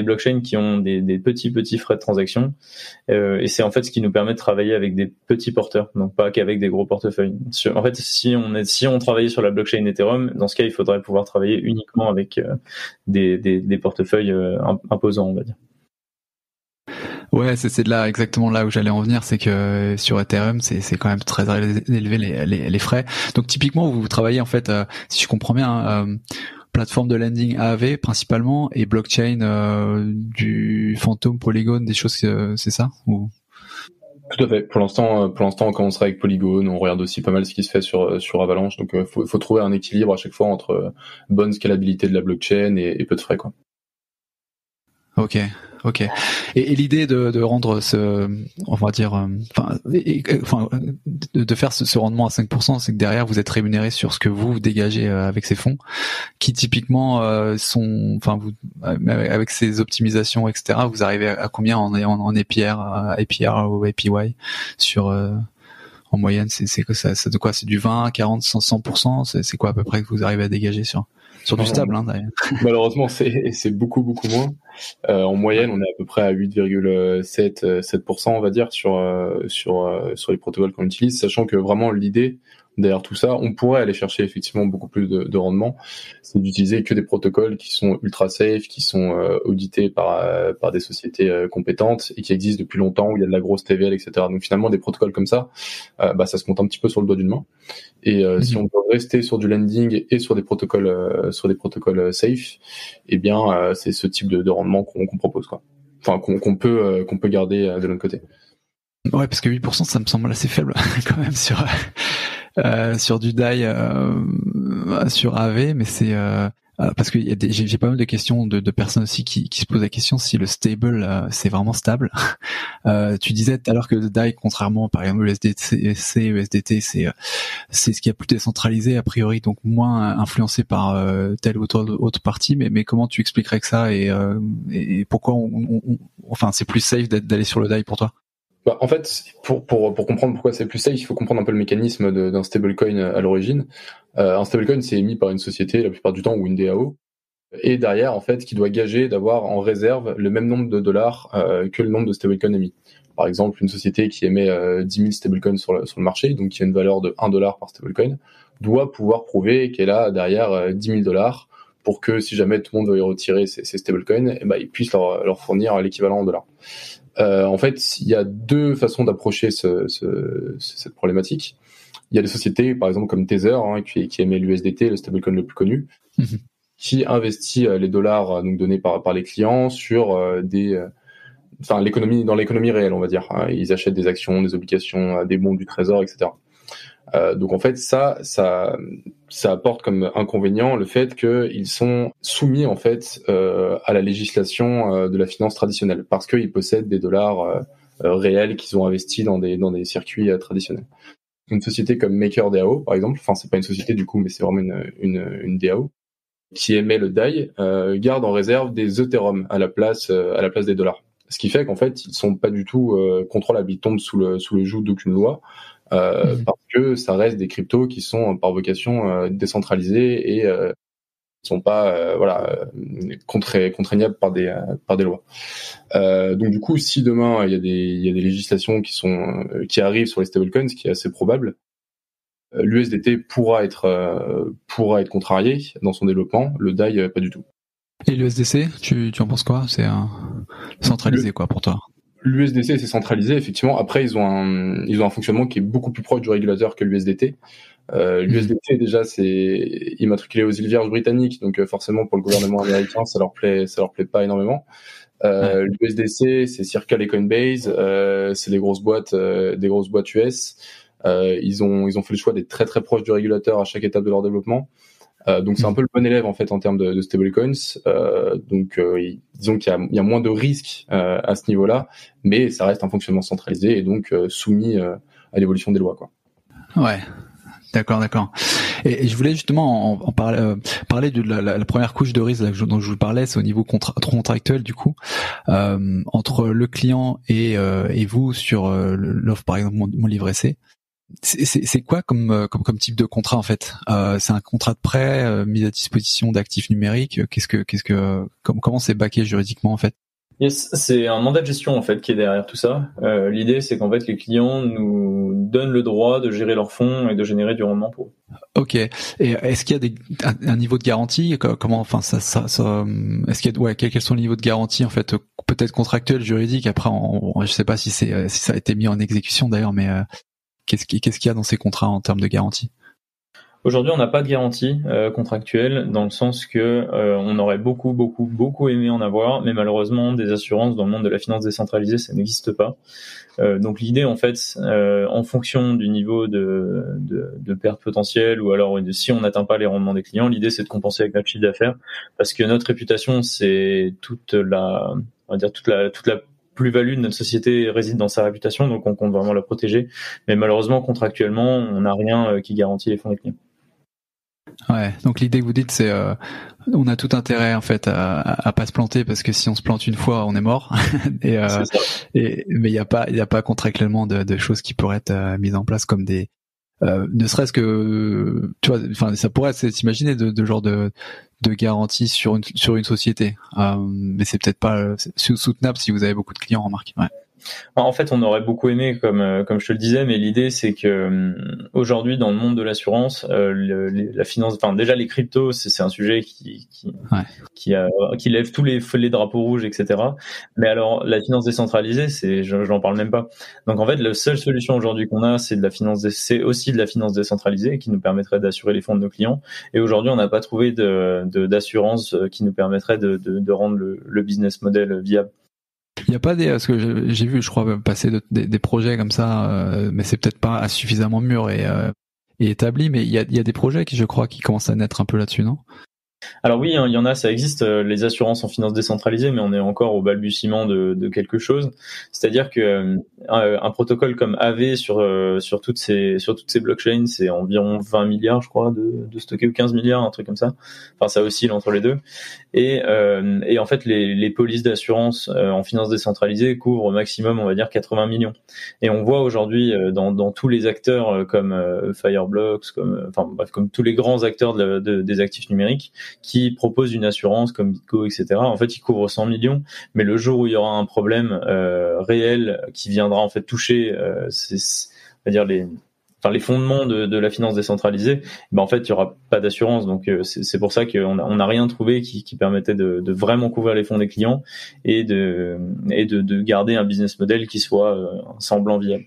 blockchains qui ont des petits frais de transaction, et c'est en fait ce qui nous permet de travailler avec des petits porteurs, donc pas qu'avec des gros portefeuilles. En fait, si on travaillait sur la blockchain Ethereum, dans ce cas, il faudrait pouvoir travailler uniquement avec des portefeuilles imposants, on va dire. Ouais, c'est exactement là où j'allais en venir, c'est que sur Ethereum, c'est quand même très élevé les frais. Donc typiquement, vous travaillez en fait, si je comprends bien, plateforme de lending AAV principalement et blockchain du Phantom, Polygon, des choses, c'est ça ou... Tout à fait. Pour l'instant, on commencera avec Polygon. On regarde aussi pas mal ce qui se fait sur Avalanche. Donc, faut trouver un équilibre à chaque fois entre bonne scalabilité de la blockchain et peu de frais, quoi. Ok. Et l'idée de rendre on va dire, de faire ce rendement à 5%, c'est que derrière vous êtes rémunéré sur ce que vous dégagez avec ces fonds, qui typiquement avec ces optimisations, etc. Vous arrivez à combien en APR ou APY sur en moyenne, c'est que ça de quoi? C'est du 20, 40, 100%? C'est quoi à peu près que vous arrivez à dégager sur du stable, hein, d'ailleurs? Malheureusement, c'est beaucoup moins. En moyenne, on est à peu près à 8,7%, on va dire, sur les protocoles qu'on utilise, sachant que vraiment l'idée derrière tout ça, on pourrait aller chercher effectivement beaucoup plus de rendement, c'est d'utiliser que des protocoles qui sont ultra safe, qui sont audités par des sociétés compétentes et qui existent depuis longtemps, où il y a de la grosse TVL, etc. Donc finalement, des protocoles comme ça, ça se compte un petit peu sur le doigt d'une main. Et si on veut rester sur du lending et sur des protocoles safe, eh bien c'est ce type de rendement qu'on propose, quoi. Enfin qu'on peut garder de l'autre côté. Ouais, parce que 8%, ça me semble assez faible quand même sur du DAI sur AV, mais c'est parce que j'ai pas mal de questions de personnes aussi qui se posent la question si le stable c'est vraiment stable. Tu disais tout à l'heure que le DAI, contrairement par exemple USDC, USDT, c'est ce qui est plus décentralisé a priori, donc moins influencé par telle ou telle autre partie. Mais comment tu expliquerais que ça et pourquoi enfin c'est plus safe d'aller sur le DAI pour toi? En fait, pour comprendre pourquoi c'est plus safe, il faut comprendre un peu le mécanisme d'un stablecoin à l'origine. Un stablecoin, c'est émis par une société la plupart du temps ou une DAO, et derrière, en fait, qui doit gager d'avoir en réserve le même nombre de dollars que le nombre de stablecoins émis. Par exemple, une société qui émet 10 000 stablecoins sur le marché, donc qui a une valeur de $1 par stablecoin, doit pouvoir prouver qu'elle a derrière 10 000 dollars pour que si jamais tout le monde veut y retirer ces stablecoins, ils puissent leur fournir l'équivalent en dollars. En fait, il y a deux façons d'approcher cette problématique. Il y a des sociétés, par exemple comme Tether, qui émet l'USDT, le stablecoin le plus connu, qui investit les dollars donc donnés par les clients sur dans l'économie réelle, on va dire. Ils achètent des actions, des obligations, des bons du trésor, etc. Donc en fait, ça apporte comme inconvénient le fait qu'ils sont soumis en fait à la législation de la finance traditionnelle parce qu'ils possèdent des dollars réels qu'ils ont investis dans des circuits traditionnels. Une société comme MakerDAO, par exemple, enfin c'est pas une société du coup, mais c'est vraiment une DAO qui émet le DAI, garde en réserve des Ethereum à la place des dollars. Ce qui fait qu'en fait, ils sont pas du tout contrôlables, ils tombent sous le joug d'aucune loi. Parce que ça reste des cryptos qui sont par vocation décentralisés et sont pas contraignables par des lois. Donc du coup, si demain il y a des législations qui arrivent sur les stablecoins, ce qui est assez probable, l'USDT pourra être contrarié dans son développement, le DAI pas du tout. Et l'USDC, tu en penses quoi? C'est centralisé quoi pour toi? L'USDC c'est centralisé effectivement. Après ils ont un fonctionnement qui est beaucoup plus proche du régulateur que l'USDT. L'USDT déjà c'est immatriculé aux îles Vierges britanniques, donc forcément pour le gouvernement américain ça leur plaît pas énormément. L'USDC c'est Circle et Coinbase, c'est des grosses boîtes US. Ils ont fait le choix d'être très très proches du régulateur à chaque étape de leur développement. Donc c'est un peu le bon élève en fait en termes de stablecoins. Disons qu'il y a moins de risques à ce niveau-là, mais ça reste un fonctionnement centralisé et donc soumis à l'évolution des lois, quoi. Ouais. D'accord. Et je voulais justement en parler de la première couche de risque dont je vous parlais, c'est au niveau contractuel du coup, entre le client et vous sur l'offre par exemple mon livret C. C'est quoi comme type de contrat en fait? C'est un contrat de prêt mise à disposition d'actifs numériques. Comment c'est backé juridiquement en fait? Yes, c'est un mandat de gestion en fait qui est derrière tout ça. L'idée c'est qu'en fait les clients nous donnent le droit de gérer leurs fonds et de générer du rendement pour eux. Ok. Et est-ce qu'il y a un niveau de garantie? Comment, enfin ça est-ce qu'il y a quels sont les niveaux de garantie en fait, peut-être contractuel, juridique. Après, je sais pas si ça a été mis en exécution d'ailleurs, mais qu'est-ce qu'il y a dans ces contrats en termes de garantie? Aujourd'hui, on n'a pas de garantie contractuelle dans le sens que on aurait beaucoup aimé en avoir, mais malheureusement, des assurances dans le monde de la finance décentralisée, ça n'existe pas. Donc l'idée, en fait, en fonction du niveau de perte potentielle ou alors si on n'atteint pas les rendements des clients, l'idée c'est de compenser avec notre chiffre d'affaires, parce que notre réputation, c'est toute la plus-value de notre société réside dans sa réputation, donc on compte vraiment la protéger. Mais malheureusement, contractuellement, on n'a rien qui garantit les fonds des clients. Ouais, donc l'idée que vous dites, c'est on a tout intérêt en fait à pas se planter, parce que si on se plante une fois, on est mort. et, C'est ça. mais il y a pas contractuellement de choses qui pourraient être mises en place, comme des ne serait-ce que, tu vois, enfin ça pourrait s'imaginer de genre de garantie sur une société, mais c'est peut-être pas soutenable si vous avez beaucoup de clients, remarque. Ouais. En fait, on aurait beaucoup aimé, comme je te le disais, mais l'idée c'est que aujourd'hui, dans le monde de l'assurance, la finance, enfin déjà les cryptos, c'est un sujet Ouais. qui lève tous les drapeaux rouges, etc. Mais alors la finance décentralisée, j'en parle même pas. Donc en fait, la seule solution aujourd'hui qu'on a, c'est aussi de la finance décentralisée qui nous permettrait d'assurer les fonds de nos clients. Et aujourd'hui, on n'a pas trouvé d'assurance qui nous permettrait de rendre le business model viable. Il n'y a pas parce que j'ai vu, je crois, passer des projets comme ça, mais c'est peut-être pas suffisamment mûr et établi, mais il y a des projets qui, je crois, qui commencent à naître un peu là-dessus, non? Alors oui, hein, il y en a, ça existe, les assurances en finance décentralisée, mais on est encore au balbutiement de quelque chose. C'est-à-dire que un protocole comme AV sur toutes ces blockchains, c'est environ 20 milliards, je crois, de stocker, ou 15 milliards, un truc comme ça. Enfin, ça oscille entre les deux. Et en fait, les polices d'assurance en finance décentralisée couvrent au maximum, on va dire, 80 millions. Et on voit aujourd'hui dans tous les acteurs comme Fireblocks, comme tous les grands acteurs des actifs numériques, qui proposent une assurance comme Bitco, etc. En fait, ils couvrent 100 millions, mais le jour où il y aura un problème réel qui viendra en fait toucher, on va dire les fondements de la finance décentralisée, ben en fait, il y aura pas d'assurance. Donc c'est pour ça qu'on n'a rien trouvé qui permettait de vraiment couvrir les fonds des clients et de garder un business model qui soit semblant viable.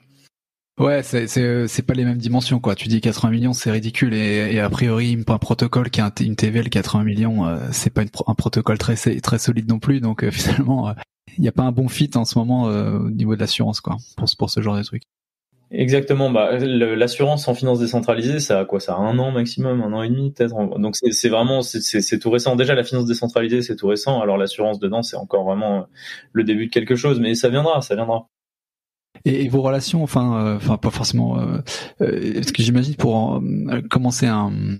Ouais, c'est pas les mêmes dimensions, quoi. Tu dis 80 millions, c'est ridicule, et a priori un protocole qui a une TVL 80 millions, c'est pas un protocole très solide non plus, donc finalement il n'y a pas un bon fit en ce moment au niveau de l'assurance, quoi, pour ce genre de truc. Exactement. Bah, l'assurance en finance décentralisée, ça a quoi? Ça a 1 an maximum, 1 an et demi peut-être. Donc c'est vraiment c'est tout récent. Déjà la finance décentralisée, c'est tout récent. Alors l'assurance dedans, c'est encore vraiment le début de quelque chose, mais ça viendra, ça viendra. Et vos relations, enfin pas forcément, parce que j'imagine pour commencer une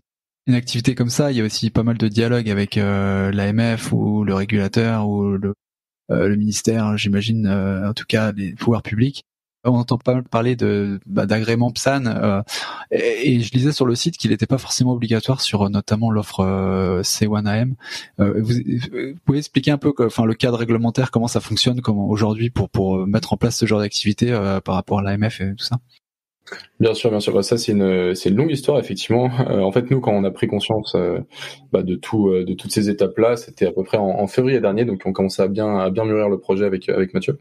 activité comme ça, il y a aussi pas mal de dialogue avec l'AMF ou le régulateur ou le ministère, j'imagine, en tout cas les pouvoirs publics. On entend pas mal parler d'agrément PSAN, et je lisais sur le site qu'il n'était pas forcément obligatoire sur notamment l'offre C1AM. Vous pouvez expliquer un peu le cadre réglementaire, comment ça fonctionne, comment aujourd'hui pour mettre en place ce genre d'activité par rapport à l'AMF et tout ça? Bien sûr, bien sûr. Bah, ça, c'est une longue histoire, effectivement. En fait, nous, quand on a pris conscience de toutes ces étapes-là, c'était à peu près en février dernier, donc on commençait à bien mûrir le projet avec Mathieu,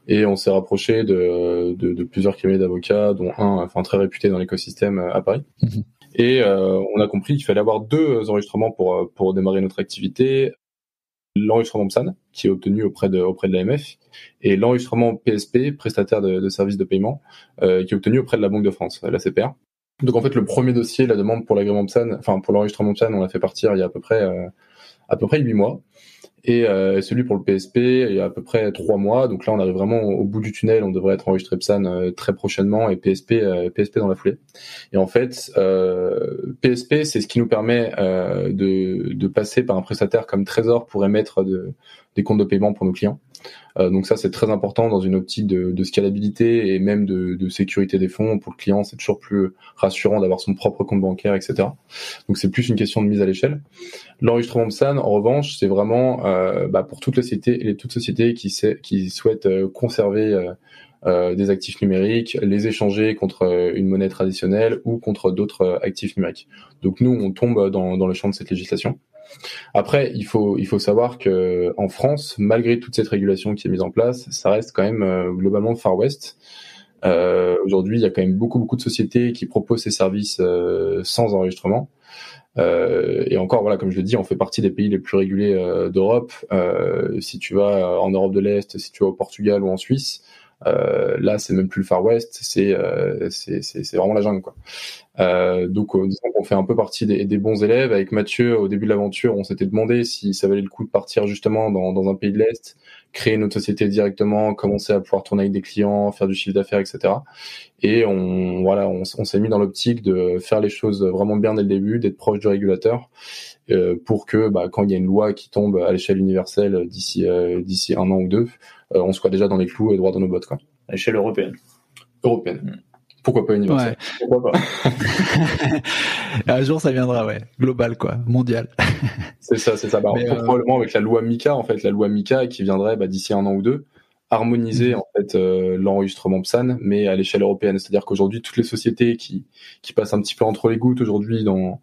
et on s'est rapproché de plusieurs cabinets d'avocats, dont un, très réputé dans l'écosystème à Paris. Mmh. Et on a compris qu'il fallait avoir 2 enregistrements pour démarrer notre activité. L'enregistrement PSAN, qui est obtenu auprès de l'AMF, et l'enregistrement PSP, prestataire de services de paiement, qui est obtenu auprès de la Banque de France, la CPR. Donc en fait, le premier dossier, la demande pour l'agrément PSAN, pour l'enregistrement PSAN, on l'a fait partir il y a à peu près 8 mois. Et celui pour le PSP, il y a à peu près 3 mois. Donc là, on arrive vraiment au bout du tunnel. On devrait être enregistré PSAN très prochainement, et PSP dans la foulée. Et en fait, PSP, c'est ce qui nous permet de passer par un prestataire comme Trésor pour émettre des comptes de paiement pour nos clients. Donc ça, c'est très important dans une optique de scalabilité et même de sécurité des fonds. Pour le client, c'est toujours plus rassurant d'avoir son propre compte bancaire, etc. Donc c'est plus une question de mise à l'échelle. L'enregistrement PSAN, en revanche, c'est vraiment pour toutes les sociétés qui souhaitent conserver des actifs numériques, les échanger contre une monnaie traditionnelle ou contre d'autres actifs numériques. Donc nous, on tombe dans le champ de cette législation. Après, il faut savoir que en France, malgré toute cette régulation qui est mise en place, ça reste quand même globalement Far West. Aujourd'hui, il y a quand même beaucoup de sociétés qui proposent ces services sans enregistrement. Et encore, voilà, comme je le dis, on fait partie des pays les plus régulés d'Europe. Si tu vas en Europe de l'Est, si tu vas au Portugal ou en Suisse, Là, c'est même plus le Far West, c'est vraiment la jungle, quoi. Donc, disons qu'on fait un peu partie des bons élèves. Avec Mathieu, au début de l'aventure, on s'était demandé si ça valait le coup de partir justement dans un pays de l'Est, créer notre société directement, commencer à pouvoir tourner avec des clients, faire du chiffre d'affaires, etc. Et on s'est mis dans l'optique de faire les choses vraiment bien dès le début, d'être proche du régulateur, pour que quand il y a une loi qui tombe à l'échelle universelle d'ici 1 an ou 2, on soit déjà dans les clous et droit dans nos bottes, quoi. À l'échelle européenne. Pourquoi pas universel? Ouais. Pourquoi pas? Un jour, ça viendra, ouais. Global, quoi. Mondial. C'est ça. Probablement avec la loi MiCA, en fait, la loi MiCA qui viendrait d'ici 1 an ou 2, harmoniser en fait l'enregistrement PSAN, mais à l'échelle européenne. C'est-à-dire qu'aujourd'hui, toutes les sociétés qui passent un petit peu entre les gouttes aujourd'hui dans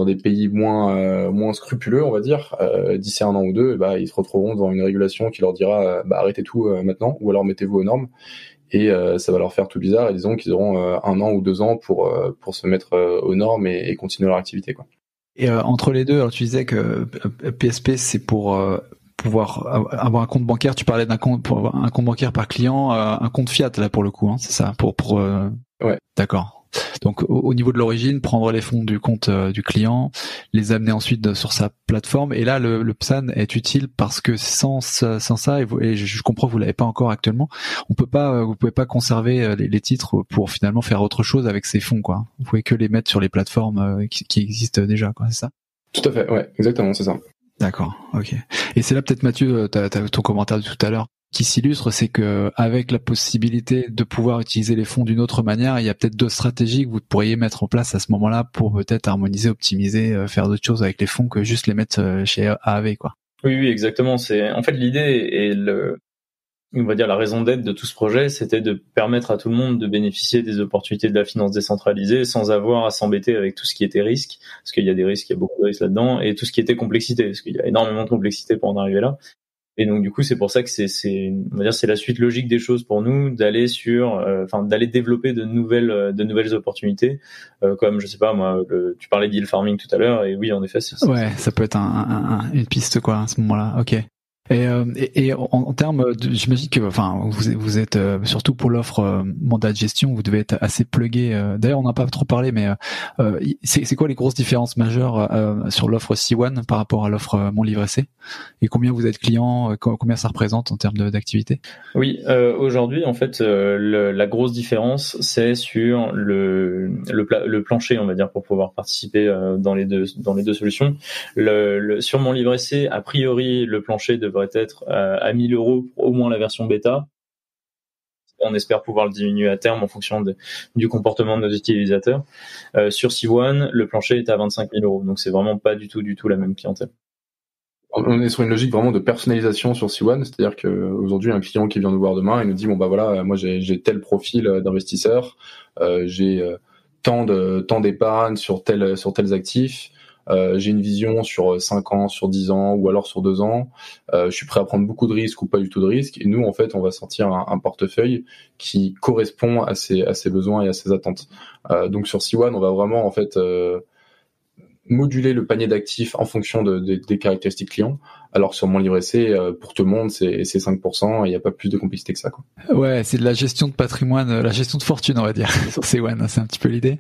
des pays moins scrupuleux, on va dire, d'ici 1 an ou 2, ils se retrouveront devant une régulation qui leur dira arrêtez tout maintenant, ou alors mettez-vous aux normes. Et ça va leur faire tout bizarre, et disons qu'ils auront 1 an ou 2 ans pour se mettre aux normes et continuer leur activité, quoi. Et entre les deux, alors tu disais que PSP c'est pour pouvoir avoir un compte bancaire. Tu parlais d'un compte bancaire par client, un compte fiat là pour le coup, hein, c'est ça, Ouais. D'accord. Donc au niveau de l'origine, prendre les fonds du compte du client, les amener ensuite sur sa plateforme. Et là, le PSAN est utile parce que sans ça, et je comprends que vous l'avez pas encore actuellement, vous pouvez pas conserver les titres pour finalement faire autre chose avec ces fonds, quoi. Vous pouvez que les mettre sur les plateformes qui existent déjà, quoi. C'est ça? Tout à fait, ouais, exactement, c'est ça. D'accord, ok. Et c'est là peut-être Mathieu, t'as ton commentaire de tout à l'heure qui s'illustre, c'est que avec la possibilité de pouvoir utiliser les fonds d'une autre manière, il y a peut-être d'autres stratégies que vous pourriez mettre en place à ce moment-là pour peut-être harmoniser, optimiser, faire d'autres choses avec les fonds que juste les mettre chez AAV, quoi. Oui, exactement. C'est en fait l'idée et on va dire la raison d'être de tout ce projet, c'était de permettre à tout le monde de bénéficier des opportunités de la finance décentralisée sans avoir à s'embêter avec tout ce qui était risque, parce qu'il y a des risques, il y a beaucoup de risques là-dedans, et tout ce qui était complexité, parce qu'il y a énormément de complexité pour en arriver là. Et donc du coup, c'est pour ça que on va dire, c'est la suite logique des choses pour nous d'aller d'aller développer de nouvelles opportunités, comme je sais pas moi, tu parlais d'hill farming tout à l'heure, et oui, en effet, ouais, ça peut être une piste, quoi, à ce moment-là. Ok. Et en termes j'imagine que vous êtes surtout pour l'offre mandat de gestion, vous devez être assez plugué. D'ailleurs, on n'a pas trop parlé, mais c'est quoi les grosses différences majeures sur l'offre C1 par rapport à l'offre Mon Livret C, et combien vous êtes client, combien ça représente en termes d'activité? Oui, aujourd'hui en fait la grosse différence c'est sur le plancher, on va dire, pour pouvoir participer dans les deux solutions. Sur Mon Livret C, a priori le plancher devrait être à 1 000 € pour au moins la version bêta. On espère pouvoir le diminuer à terme en fonction du comportement de nos utilisateurs. Sur C1, le plancher est à 25 000 €, donc c'est vraiment pas du tout la même clientèle. On est sur une logique vraiment de personnalisation sur C1, c'est-à-dire qu'aujourd'hui, un client qui vient nous voir demain, il nous dit voilà, moi j'ai tel profil d'investisseur, j'ai tant d'épargne sur tels actifs, j'ai une vision sur 5 ans, sur 10 ans, ou alors sur 2 ans, je suis prêt à prendre beaucoup de risques ou pas du tout de risques, et nous en fait on va sortir un portefeuille qui correspond à ses besoins et à ses attentes. Donc sur C1, on va vraiment en fait moduler le panier d'actifs en fonction des caractéristiques clients. Alors sur Mon Livret C, pour tout le monde, c'est 5%, et il n'y a pas plus de complexité que ça, quoi. Ouais, c'est de la gestion de patrimoine, la gestion de fortune, on va dire, sur C1, c'est un petit peu l'idée.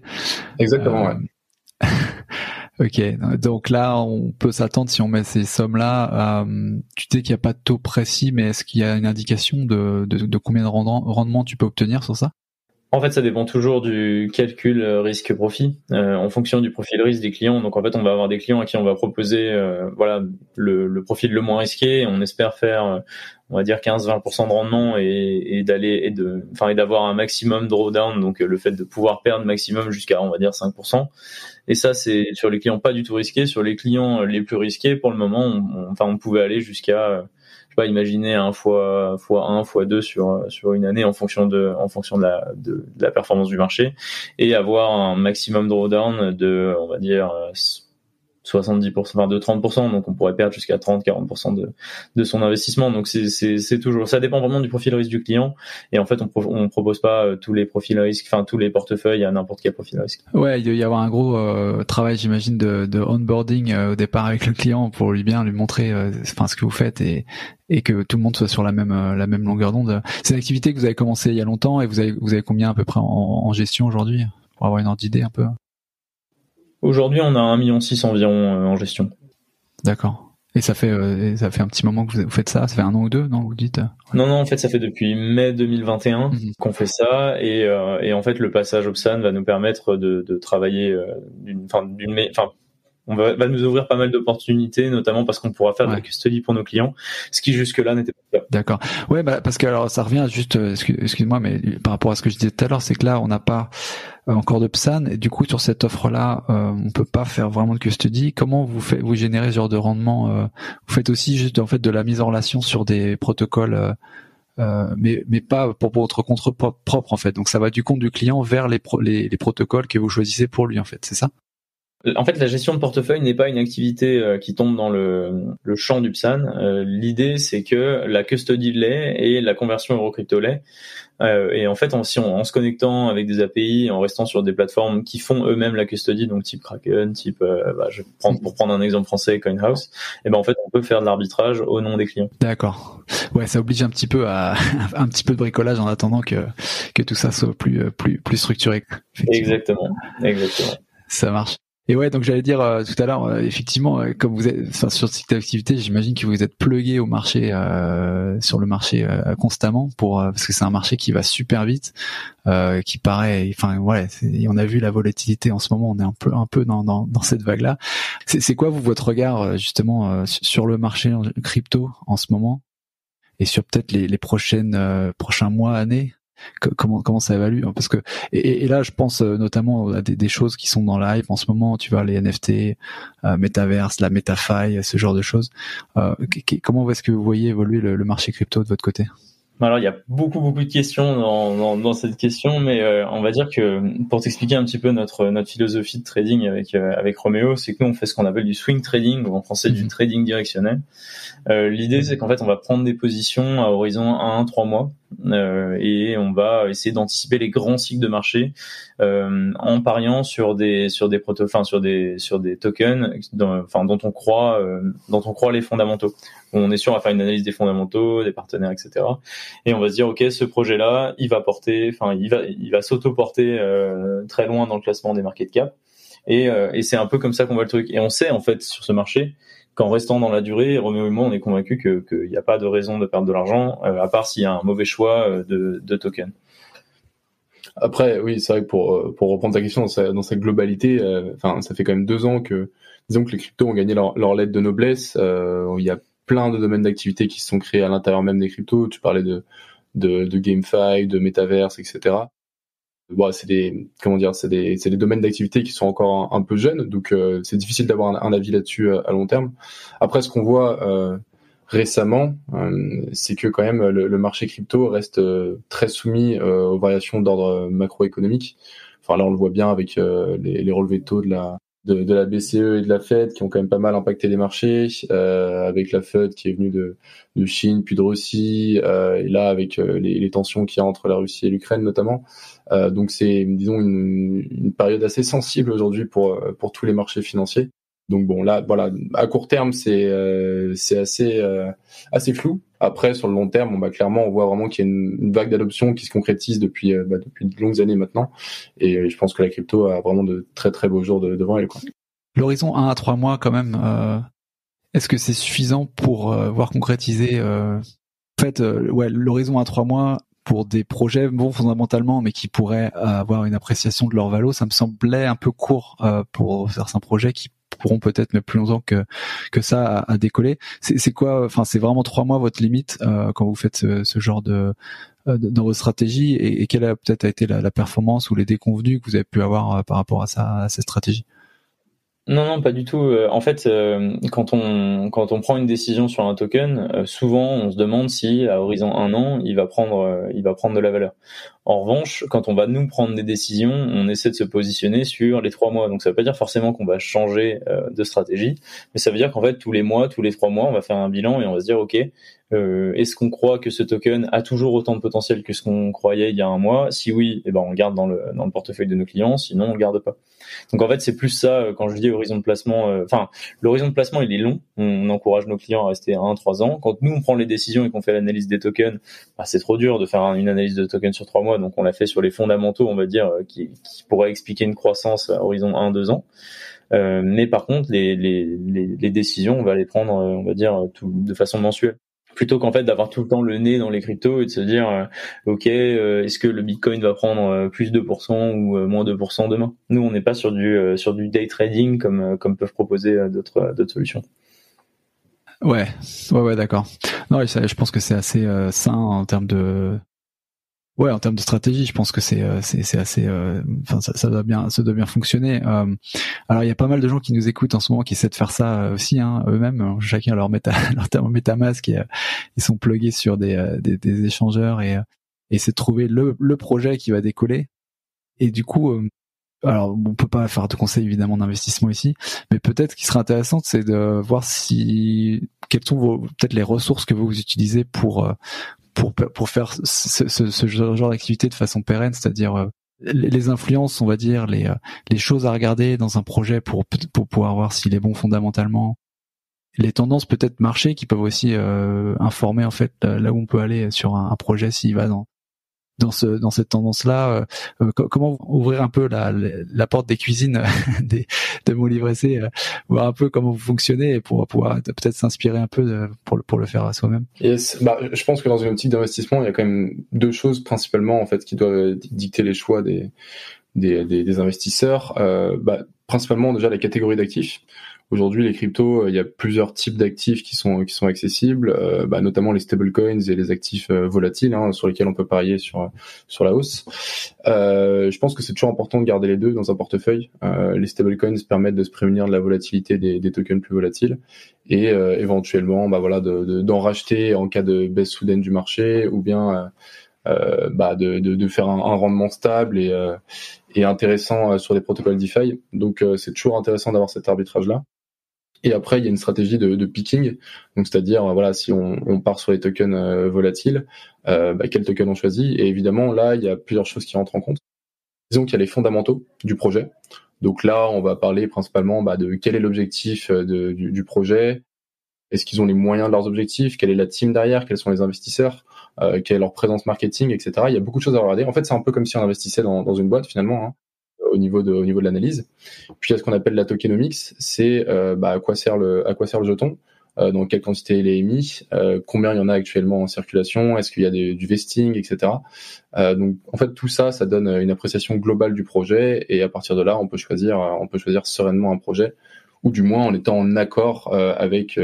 Exactement, ouais. Ok, donc là, on peut s'attendre, si on met ces sommes-là, tu sais qu'il n'y a pas de taux précis, mais est-ce qu'il y a une indication de combien de rendement tu peux obtenir sur ça? En fait, ça dépend toujours du calcul risque-profit, en fonction du profil risque des clients. Donc en fait, on va avoir des clients à qui on va proposer le profil le moins risqué. On espère faire on va dire 15-20% de rendement et d'avoir un maximum drawdown, donc le fait de pouvoir perdre maximum jusqu'à on va dire 5%. Et ça, c'est sur les clients pas du tout risqués. Sur les clients les plus risqués, pour le moment, on pouvait aller jusqu'à imaginer 1 fois 1 fois 2 sur une année en fonction de la performance du marché, et avoir un maximum drawdown de on va dire 70%, enfin de 30%, donc on pourrait perdre jusqu'à 30-40% de son investissement. Donc c'est toujours, ça dépend vraiment du profil risque du client. Et en fait, on propose pas tous les profils risques, enfin tous les portefeuilles à n'importe quel profil risque. Ouais, il doit y avoir un gros travail, j'imagine, de onboarding au départ avec le client pour lui montrer, ce que vous faites et que tout le monde soit sur la même longueur d'onde. C'est une activité que vous avez commencé il y a longtemps et vous avez combien à peu près en gestion aujourd'hui pour avoir une ordre d'idée un peu? Aujourd'hui, on a 1,6 million environ en gestion. D'accord. Et ça fait un petit moment que vous faites ça. Ça fait 1 an ou 2, non, vous dites? Non, en fait, ça fait depuis mai 2021 qu'on fait ça, et en fait, le passage Opsan va nous permettre de travailler va nous ouvrir pas mal d'opportunités, notamment parce qu'on pourra faire de la custody pour nos clients, ce qui jusque-là n'était pas le cas. D'accord. Ouais, parce que alors ça revient juste, excuse-moi, mais par rapport à ce que je disais tout à l'heure, c'est que là, on n'a pas encore de PSAN, et du coup, sur cette offre-là, on peut pas faire vraiment de custody. Comment vous générez ce genre de rendement? Vous faites aussi juste en fait de la mise en relation sur des protocoles, mais pas pour votre compte propre en fait. Donc ça va du compte du client vers les protocoles que vous choisissez pour lui en fait, c'est ça? En fait, la gestion de portefeuille n'est pas une activité qui tombe dans le champ du PSAN. L'idée, c'est que la custody l'est et la conversion euro-crypto l'est. Et en fait, en se connectant avec des API, en restant sur des plateformes qui font eux-mêmes la custody, donc type Kraken, pour prendre un exemple français, CoinHouse, et ben en fait, on peut faire de l'arbitrage au nom des clients. D'accord. Ouais, ça oblige un petit peu à un petit peu de bricolage en attendant que tout ça soit plus structuré. Exactement. Ça marche. Et ouais, donc j'allais dire tout à l'heure, effectivement, comme vous êtes sur cette activité, j'imagine que vous êtes plugué au marché, sur le marché constamment, parce que c'est un marché qui va super vite, qui paraît, on a vu la volatilité en ce moment, on est un peu dans cette vague-là. C'est quoi votre regard justement sur le marché crypto en ce moment et sur peut-être les prochains mois, années? Comment ça évalue, parce que et là je pense notamment à des choses qui sont dans la hype en ce moment, tu vois, les NFT, Metaverse, la MetaFi, ce genre de choses. Comment est-ce que vous voyez évoluer le marché crypto de votre côté? Alors il y a beaucoup de questions dans cette question, mais on va dire que pour t'expliquer un petit peu notre philosophie de trading avec Roméo, c'est que nous on fait ce qu'on appelle du swing trading, ou en français du trading directionnel. L'idée c'est qu'en fait on va prendre des positions à horizon 1-3 mois, et on va essayer d'anticiper les grands cycles de marché en pariant sur des tokens dont on croit les fondamentaux. On est sûr à faire une analyse des fondamentaux, des partenaires, etc. Et on va se dire, ok, ce projet-là, il va s'auto-porter très loin dans le classement des market cap. Et c'est un peu comme ça qu'on voit le truc. Et on sait en fait sur ce marché qu'en restant dans la durée, Roméo et moi, on est convaincus qu'il n'y a pas de raison de perdre de l'argent, à part s'il y a un mauvais choix de token. Après, oui, c'est vrai que pour reprendre ta question dans sa globalité, ça fait quand même 2 ans que, disons que les cryptos ont gagné leur lettre de noblesse. Il y a plein de domaines d'activité qui se sont créés à l'intérieur même des cryptos. Tu parlais de GameFi, de Metaverse, etc. Bon, c'est des domaines d'activité qui sont encore un peu jeunes, donc c'est difficile d'avoir un avis là-dessus à long terme. Après, ce qu'on voit récemment, c'est que quand même le marché crypto reste très soumis aux variations d'ordre macroéconomique. Enfin là, on le voit bien avec les relevés de taux de la BCE et de la Fed qui ont quand même pas mal impacté les marchés, avec la Fed qui est venue de Chine puis de Russie, et là avec les tensions qu'il y a entre la Russie et l'Ukraine notamment. Donc c'est, disons, une période assez sensible aujourd'hui pour tous les marchés financiers. Donc bon, là, voilà, à court terme, c'est assez flou. Après, sur le long terme, clairement, on voit vraiment qu'il y a une vague d'adoption qui se concrétise depuis de longues années maintenant. Et je pense que la crypto a vraiment de très très beaux jours devant elle, quoi. L'horizon 1 à 3 mois, quand même, est-ce que c'est suffisant pour voir concrétiser en fait, l'horizon à 3 mois pour des projets, fondamentalement, mais qui pourraient avoir une appréciation de leur valo, ça me semblait un peu court pour certains projets qui pourront peut-être mettre plus longtemps que ça à décoller. C'est quoi, enfin, c'est vraiment 3 mois votre limite quand vous faites ce genre de dans votre stratégie, et quelle a peut-être été la performance ou les déconvenus que vous avez pu avoir par rapport à cette stratégie? Non, pas du tout. En fait, quand on prend une décision sur un token, souvent on se demande si à horizon 1 an, il va prendre de la valeur. En revanche, quand on va nous prendre des décisions, on essaie de se positionner sur les 3 mois. Donc ça veut pas dire forcément qu'on va changer de stratégie, mais ça veut dire qu'en fait tous les mois, tous les 3 mois, on va faire un bilan et on va se dire ok, est-ce qu'on croit que ce token a toujours autant de potentiel que ce qu'on croyait il y a un mois? Si oui, eh ben on garde dans le portefeuille de nos clients. Sinon, on le garde pas. Donc en fait, c'est plus ça quand je dis horizon de placement. L'horizon de placement, il est long. On encourage nos clients à rester 1-3 ans. Quand nous on prend les décisions et qu'on fait l'analyse des tokens, c'est trop dur de faire une analyse de tokens sur 3 mois. Donc on l'a fait sur les fondamentaux, on va dire, qui pourraient expliquer une croissance à horizon 1-2 ans. Mais par contre, les décisions, on va les prendre, on va dire, de façon mensuelle. Plutôt qu'en fait d'avoir tout le temps le nez dans les cryptos et de se dire ok, est-ce que le Bitcoin va prendre plus 2% ou moins 2% demain? Nous, on n'est pas sur du day trading comme peuvent proposer d'autres solutions. Ouais, d'accord. Non, je pense que c'est assez sain en termes de stratégie. Je pense que c'est assez, ça doit bien fonctionner. Alors il y a pas mal de gens qui nous écoutent en ce moment qui essaient de faire ça aussi, eux-mêmes. Chacun leur MetaMask et ils sont plugués sur des échangeurs et c'est de trouver le projet qui va décoller. Et du coup, alors on peut pas faire de conseils évidemment d'investissement ici, mais peut-être ce qui serait intéressant, c'est de voir quelles sont peut-être les ressources que vous utilisez pour faire ce genre d'activité de façon pérenne, c'est-à-dire les influences, on va dire, les choses à regarder dans un projet pour pouvoir voir s'il est bon fondamentalement, les tendances peut-être marché qui peuvent aussi informer en fait là où on peut aller sur un projet s'il va dans cette tendance-là. Comment ouvrir un peu la porte des cuisines de mon livret C, voir un peu comment vous fonctionnez et pour pouvoir peut-être s'inspirer un peu pour le faire à soi-même. Yes. Je pense que dans une optique d'investissement, il y a quand même deux choses principalement en fait qui doivent dicter les choix des investisseurs. Principalement déjà la catégorie d'actifs. Aujourd'hui, les cryptos, il y a plusieurs types d'actifs qui sont accessibles, notamment les stablecoins et les actifs volatiles, sur lesquels on peut parier sur la hausse. Je pense que c'est toujours important de garder les deux dans un portefeuille. Les stablecoins permettent de se prémunir de la volatilité des tokens plus volatiles et éventuellement, d'en racheter en cas de baisse soudaine du marché ou bien de faire un rendement stable et intéressant sur des protocoles DeFi. Donc c'est toujours intéressant d'avoir cet arbitrage-là. Et après, il y a une stratégie de picking, donc c'est-à-dire si on part sur les tokens volatiles, quel token on choisit. Et évidemment, là, il y a plusieurs choses qui rentrent en compte. Disons qu'il y a les fondamentaux du projet. Donc là, on va parler principalement de quel est l'objectif du projet. Est-ce qu'ils ont les moyens de leurs objectifs? Quelle est la team derrière? Quels sont les investisseurs? Quelle est leur présence marketing, etc. Il y a beaucoup de choses à regarder. En fait, c'est un peu comme si on investissait dans une boîte finalement, au niveau de l'analyse. Puis il y a ce qu'on appelle la tokenomics, c'est à quoi sert le jeton, dans quelle quantité il est émis, combien il y en a actuellement en circulation, est-ce qu'il y a du vesting, etc. Donc en fait tout ça donne une appréciation globale du projet et à partir de là on peut choisir sereinement un projet ou du moins en étant en accord avec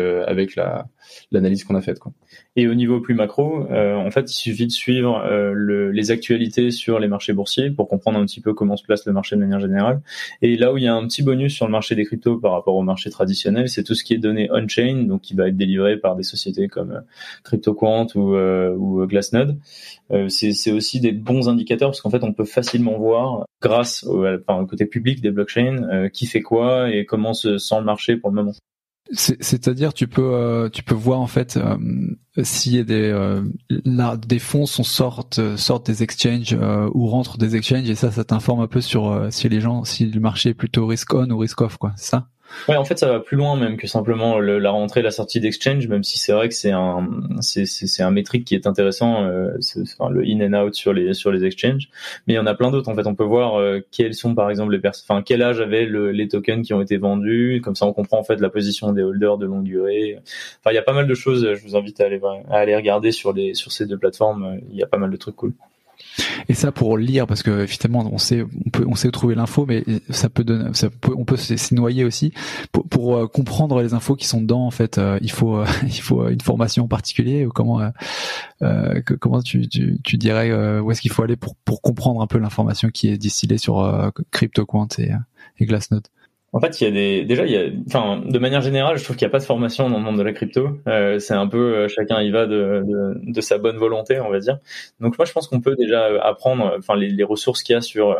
l'analyse qu'on a faite, quoi. Et au niveau plus macro, en fait, il suffit de suivre les actualités sur les marchés boursiers pour comprendre un petit peu comment se place le marché de manière générale. Et là où il y a un petit bonus sur le marché des cryptos par rapport au marché traditionnel, c'est tout ce qui est donné on-chain, donc qui va être délivré par des sociétés comme CryptoQuant ou Glassnode. C'est aussi des bons indicateurs parce qu'en fait, on peut facilement voir, grâce au côté public des blockchains, qui fait quoi et comment se sent le marché pour le moment. C'est-à-dire tu peux voir en fait s'il y a des fonds sortent des exchanges ou rentrent des exchanges et ça t'informe un peu sur si le marché est plutôt risk on ou risk off, quoi, c'est ça? Ouais, en fait, ça va plus loin même que simplement la rentrée, la sortie d'exchange, même si c'est vrai que c'est un métrique qui est intéressant, le in and out sur les exchanges. Mais il y en a plein d'autres. En fait, on peut voir quels sont par exemple quel âge avaient les tokens qui ont été vendus. Comme ça, on comprend en fait la position des holders de longue durée. Enfin, il y a pas mal de choses. Je vous invite à aller regarder sur ces deux plateformes. Il y a pas mal de trucs cool. Et ça pour lire, parce que effectivement on sait où trouver l'info, mais on peut s'y noyer aussi. Pour comprendre les infos qui sont dedans, en fait, il faut une formation en particulier. Ou comment tu dirais où est-ce qu'il faut aller pour comprendre un peu l'information qui est distillée sur CryptoQuant et Glassnode? En fait, de manière générale, je trouve qu'il n'y a pas de formation dans le monde de la crypto. C'est un peu chacun y va de sa bonne volonté, on va dire. Donc moi, je pense qu'on peut déjà apprendre, enfin les ressources qu'il y a sur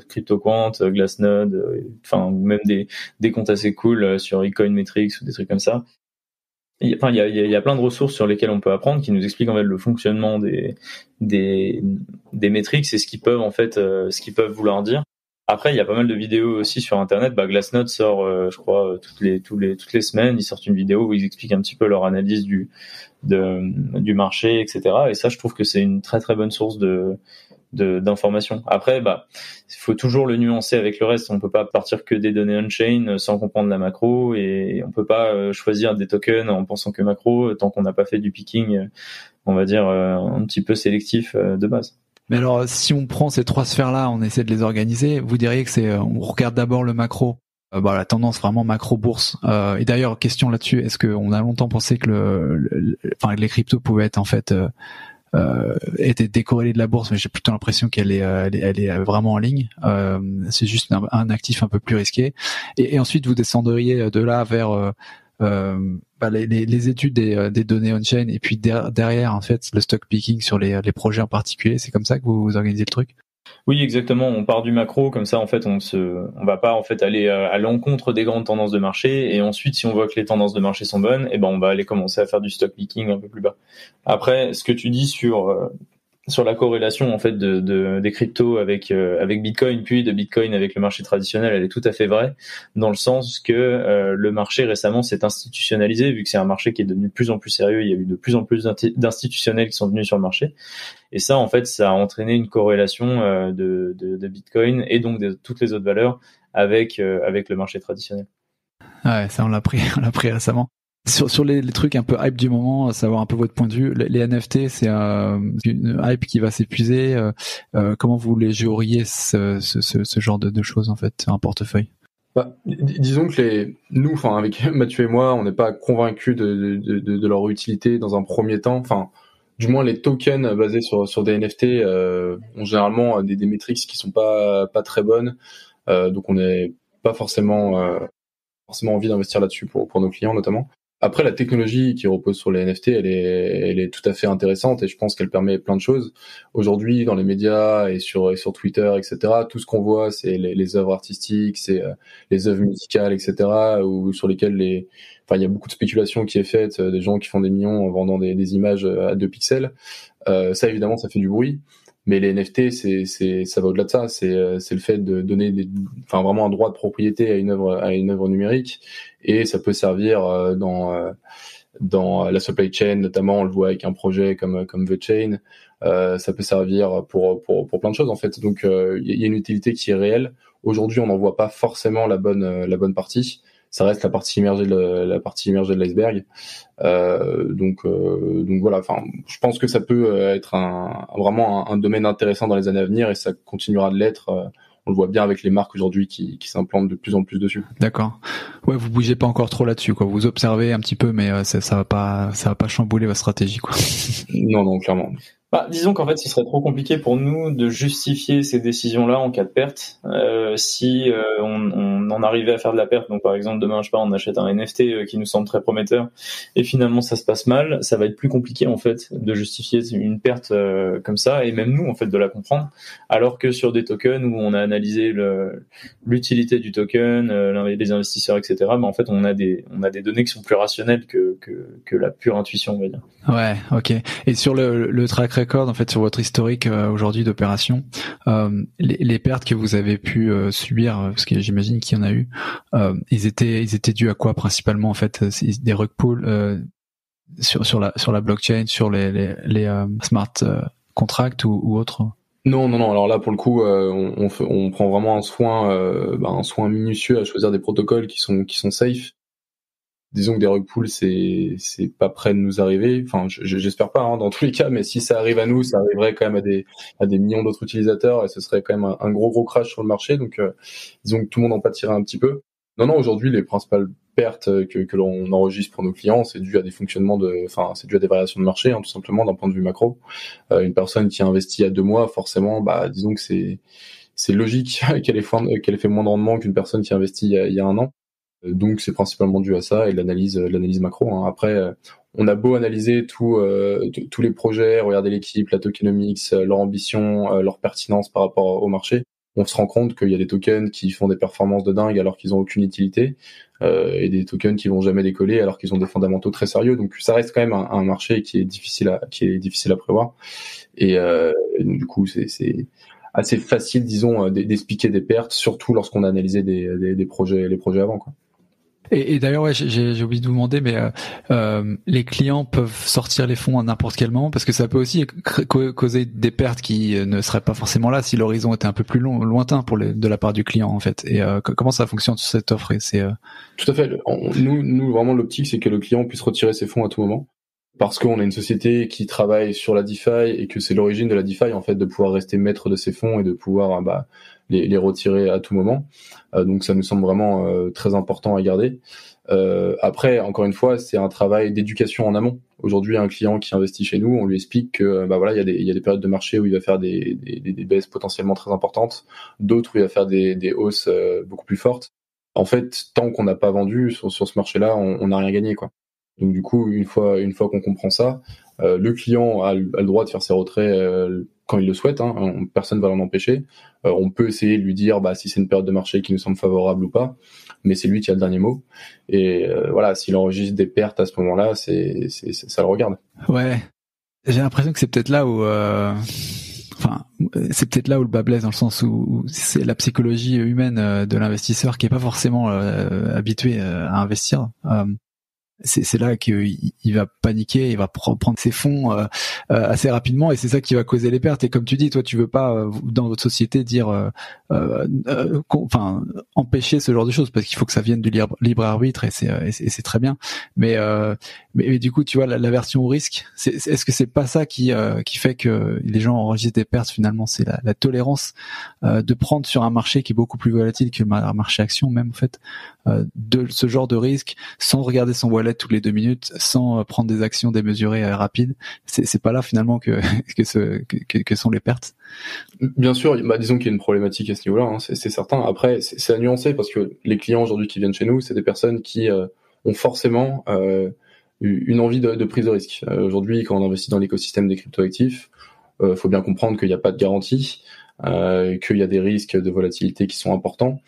CryptoQuant, Glassnode, enfin même des comptes assez cool sur Ecoinmetrics ou des trucs comme ça. Il y a plein de ressources sur lesquelles on peut apprendre qui nous expliquent en fait le fonctionnement des métriques et ce qu'ils peuvent vouloir dire. Après, il y a pas mal de vidéos aussi sur Internet. Glassnode sort, je crois, toutes les semaines, ils sortent une vidéo où ils expliquent un petit peu leur analyse du marché, etc. Et ça, je trouve que c'est une très très bonne source d'informations. Après, il faut toujours le nuancer avec le reste. On peut pas partir que des données on-chain sans comprendre la macro, et on peut pas choisir des tokens en pensant que macro tant qu'on n'a pas fait du picking, on va dire, un petit peu sélectif de base. Mais alors, si on prend ces trois sphères-là, on essaie de les organiser, vous diriez que on regarde d'abord le macro, la tendance vraiment macro-bourse. Et d'ailleurs, question là-dessus, est-ce qu'on a longtemps pensé que les cryptos pouvaient être en fait était décorrélée de la bourse, mais j'ai plutôt l'impression qu'elle est vraiment en ligne. C'est juste un actif un peu plus risqué. Et ensuite, vous descendriez de là vers les études des données on-chain, et puis derrière, en fait, le stock picking sur les projets en particulier. C'est comme ça que vous organisez le truc? Oui, exactement. On part du macro, comme ça, en fait, on va pas en fait aller à l'encontre des grandes tendances de marché. Et ensuite, si on voit que les tendances de marché sont bonnes, on va aller commencer à faire du stock picking un peu plus bas. Après, ce que tu dis sur la corrélation en fait des cryptos avec Bitcoin, puis de Bitcoin avec le marché traditionnel, elle est tout à fait vraie, dans le sens que le marché récemment s'est institutionnalisé, vu que c'est un marché qui est devenu de plus en plus sérieux. Il y a eu de plus en plus d'institutionnels qui sont venus sur le marché, et ça en fait ça a entraîné une corrélation de Bitcoin et donc de toutes les autres valeurs avec le marché traditionnel. Ouais, ça on l'a pris récemment. Sur les trucs un peu hype du moment, savoir un peu votre point de vue, les NFT, c'est une hype qui va s'épuiser. Comment vous les géreriez ce genre de choses en fait, un portefeuille? Disons que nous, avec Mathieu et moi, on n'est pas convaincus de leur utilité dans un premier temps. Du moins les tokens basés sur des NFT ont généralement des métriques qui sont pas très bonnes. Donc on n'est pas forcément envie d'investir là-dessus pour nos clients notamment. Après, la technologie qui repose sur les NFT, elle est tout à fait intéressante, et je pense qu'elle permet plein de choses. Aujourd'hui, dans les médias et sur Twitter, etc., tout ce qu'on voit, c'est les œuvres artistiques, c'est les œuvres musicales, etc., ou sur lesquelles il y a beaucoup de spéculation qui est faite, des gens qui font des millions en vendant des images à 2 pixels. Ça, évidemment, ça fait du bruit. Mais les NFT, ça va au-delà de ça. C'est le fait de donner vraiment un droit de propriété à une œuvre numérique, et ça peut servir dans la supply chain, notamment. On le voit avec un projet comme The Chain. Ça peut servir pour plein de choses en fait. Donc il y a une utilité qui est réelle. Aujourd'hui, on n'en voit pas forcément la bonne partie. Ça reste la partie immergée de l'iceberg. Donc voilà. Je pense que ça peut être vraiment un domaine intéressant dans les années à venir, et ça continuera de l'être. On le voit bien avec les marques aujourd'hui qui s'implantent de plus en plus dessus. D'accord. Ouais, vous bougez pas encore trop là-dessus, quoi. Vous observez un petit peu, mais ça va pas chambouler votre stratégie, quoi. Non, clairement. Disons qu'en fait, ce serait trop compliqué pour nous de justifier ces décisions-là en cas de perte. Si on en arrivait à faire de la perte, donc par exemple demain, on achète un NFT qui nous semble très prometteur, et finalement ça se passe mal, ça va être plus compliqué en fait de justifier une perte comme ça, et même nous en fait de la comprendre. Alors que sur des tokens où on a analysé l'utilité du token, les investisseurs, etc. En fait, on a des données qui sont plus rationnelles que la pure intuition, on va dire. Ouais, ok. Et sur le track record, en fait, sur votre historique aujourd'hui d'opération, les pertes que vous avez pu subir, parce que j'imagine qu'il y en a eu, ils étaient dus à quoi principalement en fait? Des rug pulls sur la blockchain, sur les smart contracts ou autres? Non. Alors là, pour le coup, on prend vraiment un soin minutieux à choisir des protocoles qui sont safe. Disons que des rug pulls, c'est pas près de nous arriver. J'espère pas, dans tous les cas, mais si ça arrive à nous, ça arriverait quand même à des millions d'autres utilisateurs, et ce serait quand même un gros crash sur le marché. Donc, disons que tout le monde en pâtirait un petit peu. Non, aujourd'hui, les principales pertes que l'on enregistre pour nos clients, c'est dû à des c'est dû à des variations de marché, tout simplement d'un point de vue macro. Une personne qui a investi il y a 2 mois, forcément, disons que c'est c'est logique qu'elle ait fait moins de rendement qu'une personne qui a investi il y a un an. Donc c'est principalement dû à ça et l'analyse macro. Hein. Après, on a beau analyser tous les projets, regarder l'équipe, la tokenomics, leur ambition, leur pertinence par rapport au marché, on se rend compte qu'il y a des tokens qui font des performances de dingue alors qu'ils ont aucune utilité, et des tokens qui vont jamais décoller alors qu'ils ont des fondamentaux très sérieux. Donc ça reste quand même un marché qui est difficile à prévoir. Et du coup, c'est assez facile, disons, d'expliquer des pertes, surtout lorsqu'on a analysé les projets avant, quoi. Et d'ailleurs, ouais, j'ai oublié de vous demander, mais les clients peuvent sortir les fonds à n'importe quel moment, parce que ça peut aussi causer des pertes qui ne seraient pas forcément là si l'horizon était un peu plus lointain de la part du client, en fait. Et comment ça fonctionne sur cette offre? Et c'est Tout à fait. Nous vraiment l'optique, c'est que le client puisse retirer ses fonds à tout moment, parce qu'on a une société qui travaille sur la DeFi et que c'est l'origine de la DeFi, en fait, de pouvoir rester maître de ses fonds et de pouvoir les retirer à tout moment. Donc ça nous semble vraiment très important à garder. Après, encore une fois, c'est un travail d'éducation en amont. Aujourd'hui, un client qui investit chez nous, on lui explique que il y a des périodes de marché où il va faire des baisses potentiellement très importantes, d'autres où il va faire des hausses beaucoup plus fortes. En fait, tant qu'on n'a pas vendu sur ce marché-là, on n'a rien gagné, quoi. Donc du coup, une fois qu'on comprend ça, le client a le droit de faire ses retraits quand il le souhaite, hein, personne ne va l'en empêcher. On peut essayer de lui dire si c'est une période de marché qui nous semble favorable ou pas, mais c'est lui qui a le dernier mot. Et voilà, s'il enregistre des pertes à ce moment-là, ça le regarde. Ouais, j'ai l'impression que c'est peut-être là où c'est peut-être là où le bas blesse, dans le sens où c'est la psychologie humaine de l'investisseur qui est pas forcément habitué à investir. C'est là qu'il va paniquer, il va prendre ses fonds assez rapidement, et c'est ça qui va causer les pertes. Et comme tu dis, toi, tu veux pas dans votre société dire empêcher ce genre de choses, parce qu'il faut que ça vienne du libre arbitre, et c'est très bien. Mais du coup, tu vois, la version au risque, est-ce que c'est pas ça qui fait que les gens enregistrent des pertes finalement? C'est la tolérance de prendre sur un marché qui est beaucoup plus volatile que le marché action, même, en fait, de ce genre de risque, sans regarder son wallet toutes les 2 minutes, sans prendre des actions démesurées rapides. C'est pas là finalement que sont les pertes. Bien sûr, disons qu'il y a une problématique à ce niveau-là, hein, c'est certain. Après, c'est à nuancer, parce que les clients aujourd'hui qui viennent chez nous, c'est des personnes qui ont forcément une envie de prise de risque. Aujourd'hui, quand on investit dans l'écosystème des cryptoactifs, faut bien comprendre qu'il n'y a pas de garantie, qu'il y a des risques de volatilité qui sont importants.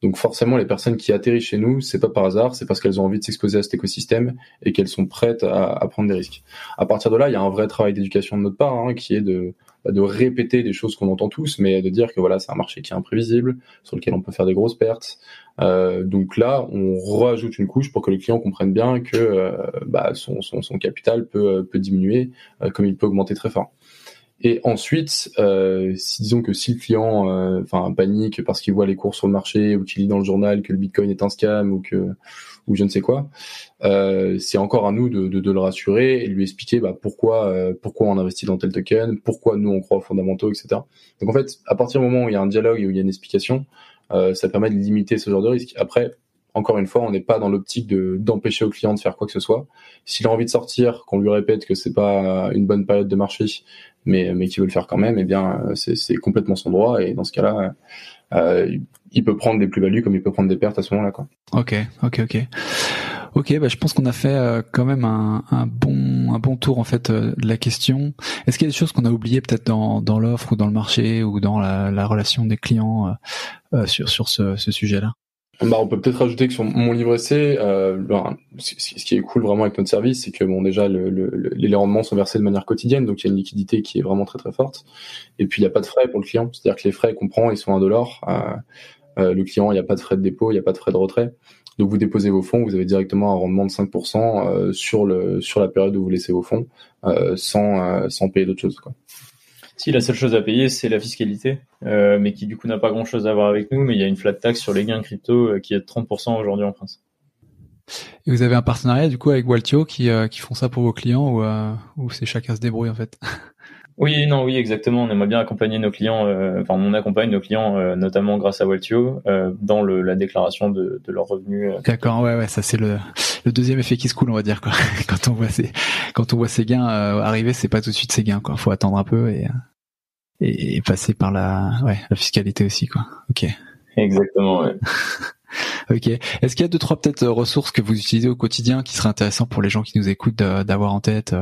Donc forcément, les personnes qui atterrissent chez nous, c'est pas par hasard, c'est parce qu'elles ont envie de s'exposer à cet écosystème et qu'elles sont prêtes à prendre des risques. À partir de là, il y a un vrai travail d'éducation de notre part, hein, qui est de répéter des choses qu'on entend tous, mais de dire que voilà, c'est un marché qui est imprévisible, sur lequel on peut faire des grosses pertes. Donc là, on rajoute une couche pour que le client comprenne bien que son capital peut diminuer, comme il peut augmenter très fort. Et ensuite, disons que si le client panique parce qu'il voit les cours sur le marché, ou qu'il lit dans le journal que le Bitcoin est un scam, ou je ne sais quoi, c'est encore à nous de le rassurer et de lui expliquer pourquoi on investit dans tel token, pourquoi nous on croit aux fondamentaux, etc. Donc en fait, à partir du moment où il y a un dialogue et où il y a une explication, ça permet de limiter ce genre de risque. Après, encore une fois, on n'est pas dans l'optique d'empêcher au client de faire quoi que ce soit. S'il a envie de sortir, qu'on lui répète que c'est pas une bonne période de marché, mais qu'il veut le faire quand même, eh bien, c'est complètement son droit. Et dans ce cas-là, il peut prendre des plus-values comme il peut prendre des pertes à ce moment-là, quoi. Ok, je pense qu'on a fait quand même un bon tour, en fait, de la question. Est-ce qu'il y a des choses qu'on a oubliées peut-être dans l'offre ou dans le marché ou dans la relation des clients sur ce sujet-là? On peut peut-être rajouter que sur mon livret C, ce qui est cool vraiment avec notre service, c'est que déjà les rendements sont versés de manière quotidienne, donc il y a une liquidité qui est vraiment très très forte. Et puis il n'y a pas de frais pour le client, c'est-à-dire que les frais qu'on prend, ils sont $1. Le client, il n'y a pas de frais de dépôt, il n'y a pas de frais de retrait. Donc vous déposez vos fonds, vous avez directement un rendement de 5% sur la période où vous laissez vos fonds, sans payer d'autres choses, quoi. Si, la seule chose à payer, c'est la fiscalité, mais qui du coup n'a pas grand-chose à voir avec nous, mais il y a une flat tax sur les gains crypto qui est de 30% aujourd'hui en France. Et vous avez un partenariat du coup avec Waltio qui font ça pour vos clients, ou c'est chacun se débrouille, en fait? Oui, exactement. On aimerait bien accompagner nos clients, on accompagne nos clients notamment grâce à Waltio dans la déclaration de leurs revenus. D'accord, ouais, ça c'est le deuxième effet qui se coule, on va dire, quoi. Quand on voit ces gains arriver, c'est pas tout de suite ces gains, quoi. Faut attendre un peu et et passer par la fiscalité aussi, quoi. Ok. Exactement, ouais. Ok. Est-ce qu'il y a 2-3 peut-être ressources que vous utilisez au quotidien qui seraient intéressantes pour les gens qui nous écoutent d'avoir en tête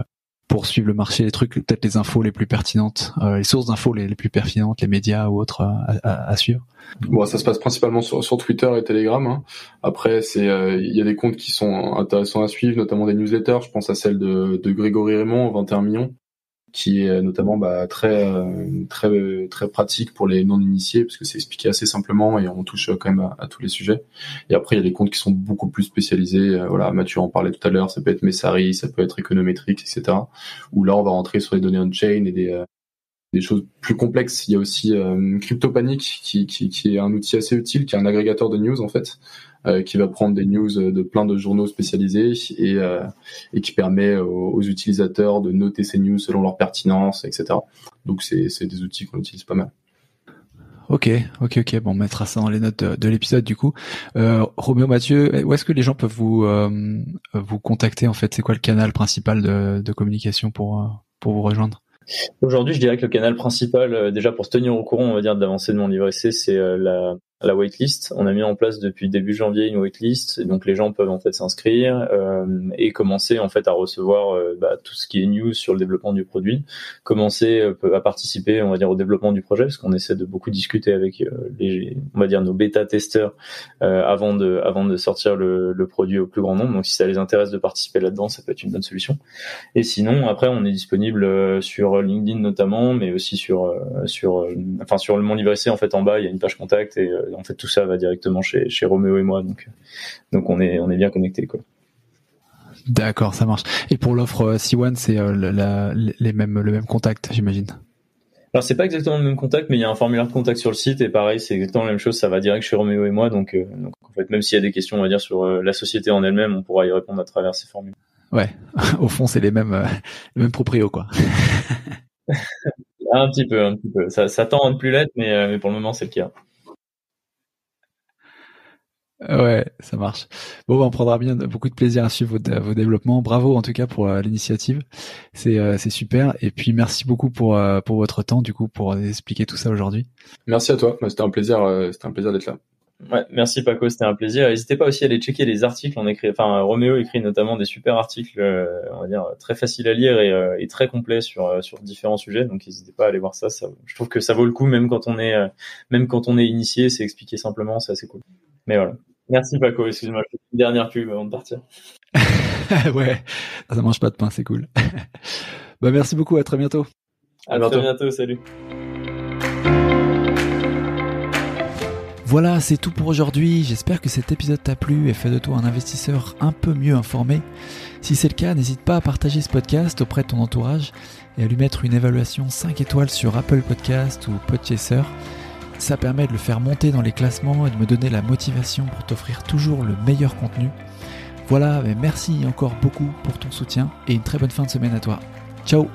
pour suivre le marché, les trucs, peut-être les infos les plus pertinentes, les sources d'infos les plus pertinentes, les médias ou autres à suivre? Bon, ça se passe principalement sur Twitter et Telegram, hein. Après, il y a des comptes qui sont intéressants à suivre, notamment des newsletters. Je pense à celle de Grégory Raymond, 21 millions, qui est notamment très pratique pour les non-initiés, parce que c'est expliqué assez simplement et on touche quand même à tous les sujets. Et après, il y a des comptes qui sont beaucoup plus spécialisés. Mathieu en parlait tout à l'heure, ça peut être Messari, ça peut être Econometrics, etc. Où là, on va rentrer sur les données on-chain et des choses plus complexes. Il y a aussi CryptoPanic qui est un outil assez utile, qui est un agrégateur de news en fait, qui va prendre des news de plein de journaux spécialisés et qui permet aux utilisateurs de noter ces news selon leur pertinence, etc. Donc c'est des outils qu'on utilise pas mal. Ok. Bon, on mettra ça dans les notes de l'épisode du coup. Roméo, Mathieu, où est-ce que les gens peuvent vous contacter en fait? C'est quoi le canal principal de communication pour vous rejoindre? Aujourd'hui, je dirais que le canal principal, déjà pour se tenir au courant, on va dire, de l'avancée de mon livre essai, c'est la waitlist. On a mis en place depuis début janvier une waitlist, et donc les gens peuvent en fait s'inscrire et commencer en fait à recevoir tout ce qui est news sur le développement du produit, commencer à participer, on va dire, au développement du projet, parce qu'on essaie de beaucoup discuter avec on va dire, nos bêta-testeurs avant de sortir le produit au plus grand nombre. Donc si ça les intéresse de participer là-dedans, ça peut être une bonne solution. Et sinon, après, on est disponible sur LinkedIn notamment, mais aussi sur mon livre essai, en fait, en bas, il y a une page contact et en fait tout ça va directement chez Roméo et moi, donc on est bien connectés, quoi. D'accord, ça marche. Et pour l'offre C1, c'est le même contact, j'imagine. Alors c'est pas exactement le même contact, mais il y a un formulaire de contact sur le site et pareil, c'est exactement la même chose, ça va direct chez Roméo et moi, donc en fait même s'il y a des questions, on va dire, sur la société en elle-même, on pourra y répondre à travers ces formules. Ouais, au fond c'est les mêmes proprios, quoi. Un petit peu. Ça tend à ne plus l'être, mais pour le moment c'est le cas. Ouais, ça marche. Bon, on prendra bien beaucoup de plaisir à suivre vos développements. Bravo en tout cas pour l'initiative. C'est super. Et puis merci beaucoup pour votre temps, du coup, pour expliquer tout ça aujourd'hui. Merci à toi. C'était un plaisir d'être là. Ouais, merci Paco, c'était un plaisir. N'hésitez pas aussi à aller checker les articles. Roméo écrit notamment des super articles, on va dire très faciles à lire et très complets sur différents sujets. Donc n'hésitez pas à aller voir ça. Je trouve que ça vaut le coup, même quand on est initié, c'est expliqué simplement, c'est assez cool. Mais voilà. Merci Paco, excuse-moi, je fais une dernière pub avant de partir. Ouais, ça mange pas de pain, c'est cool. Merci beaucoup, à très bientôt. À très bientôt, salut. Voilà, c'est tout pour aujourd'hui. J'espère que cet épisode t'a plu et fait de toi un investisseur un peu mieux informé. Si c'est le cas, n'hésite pas à partager ce podcast auprès de ton entourage et à lui mettre une évaluation 5 étoiles sur Apple Podcast ou Podchaser. Ça permet de le faire monter dans les classements et de me donner la motivation pour t'offrir toujours le meilleur contenu. Voilà, merci encore beaucoup pour ton soutien et une très bonne fin de semaine à toi. Ciao!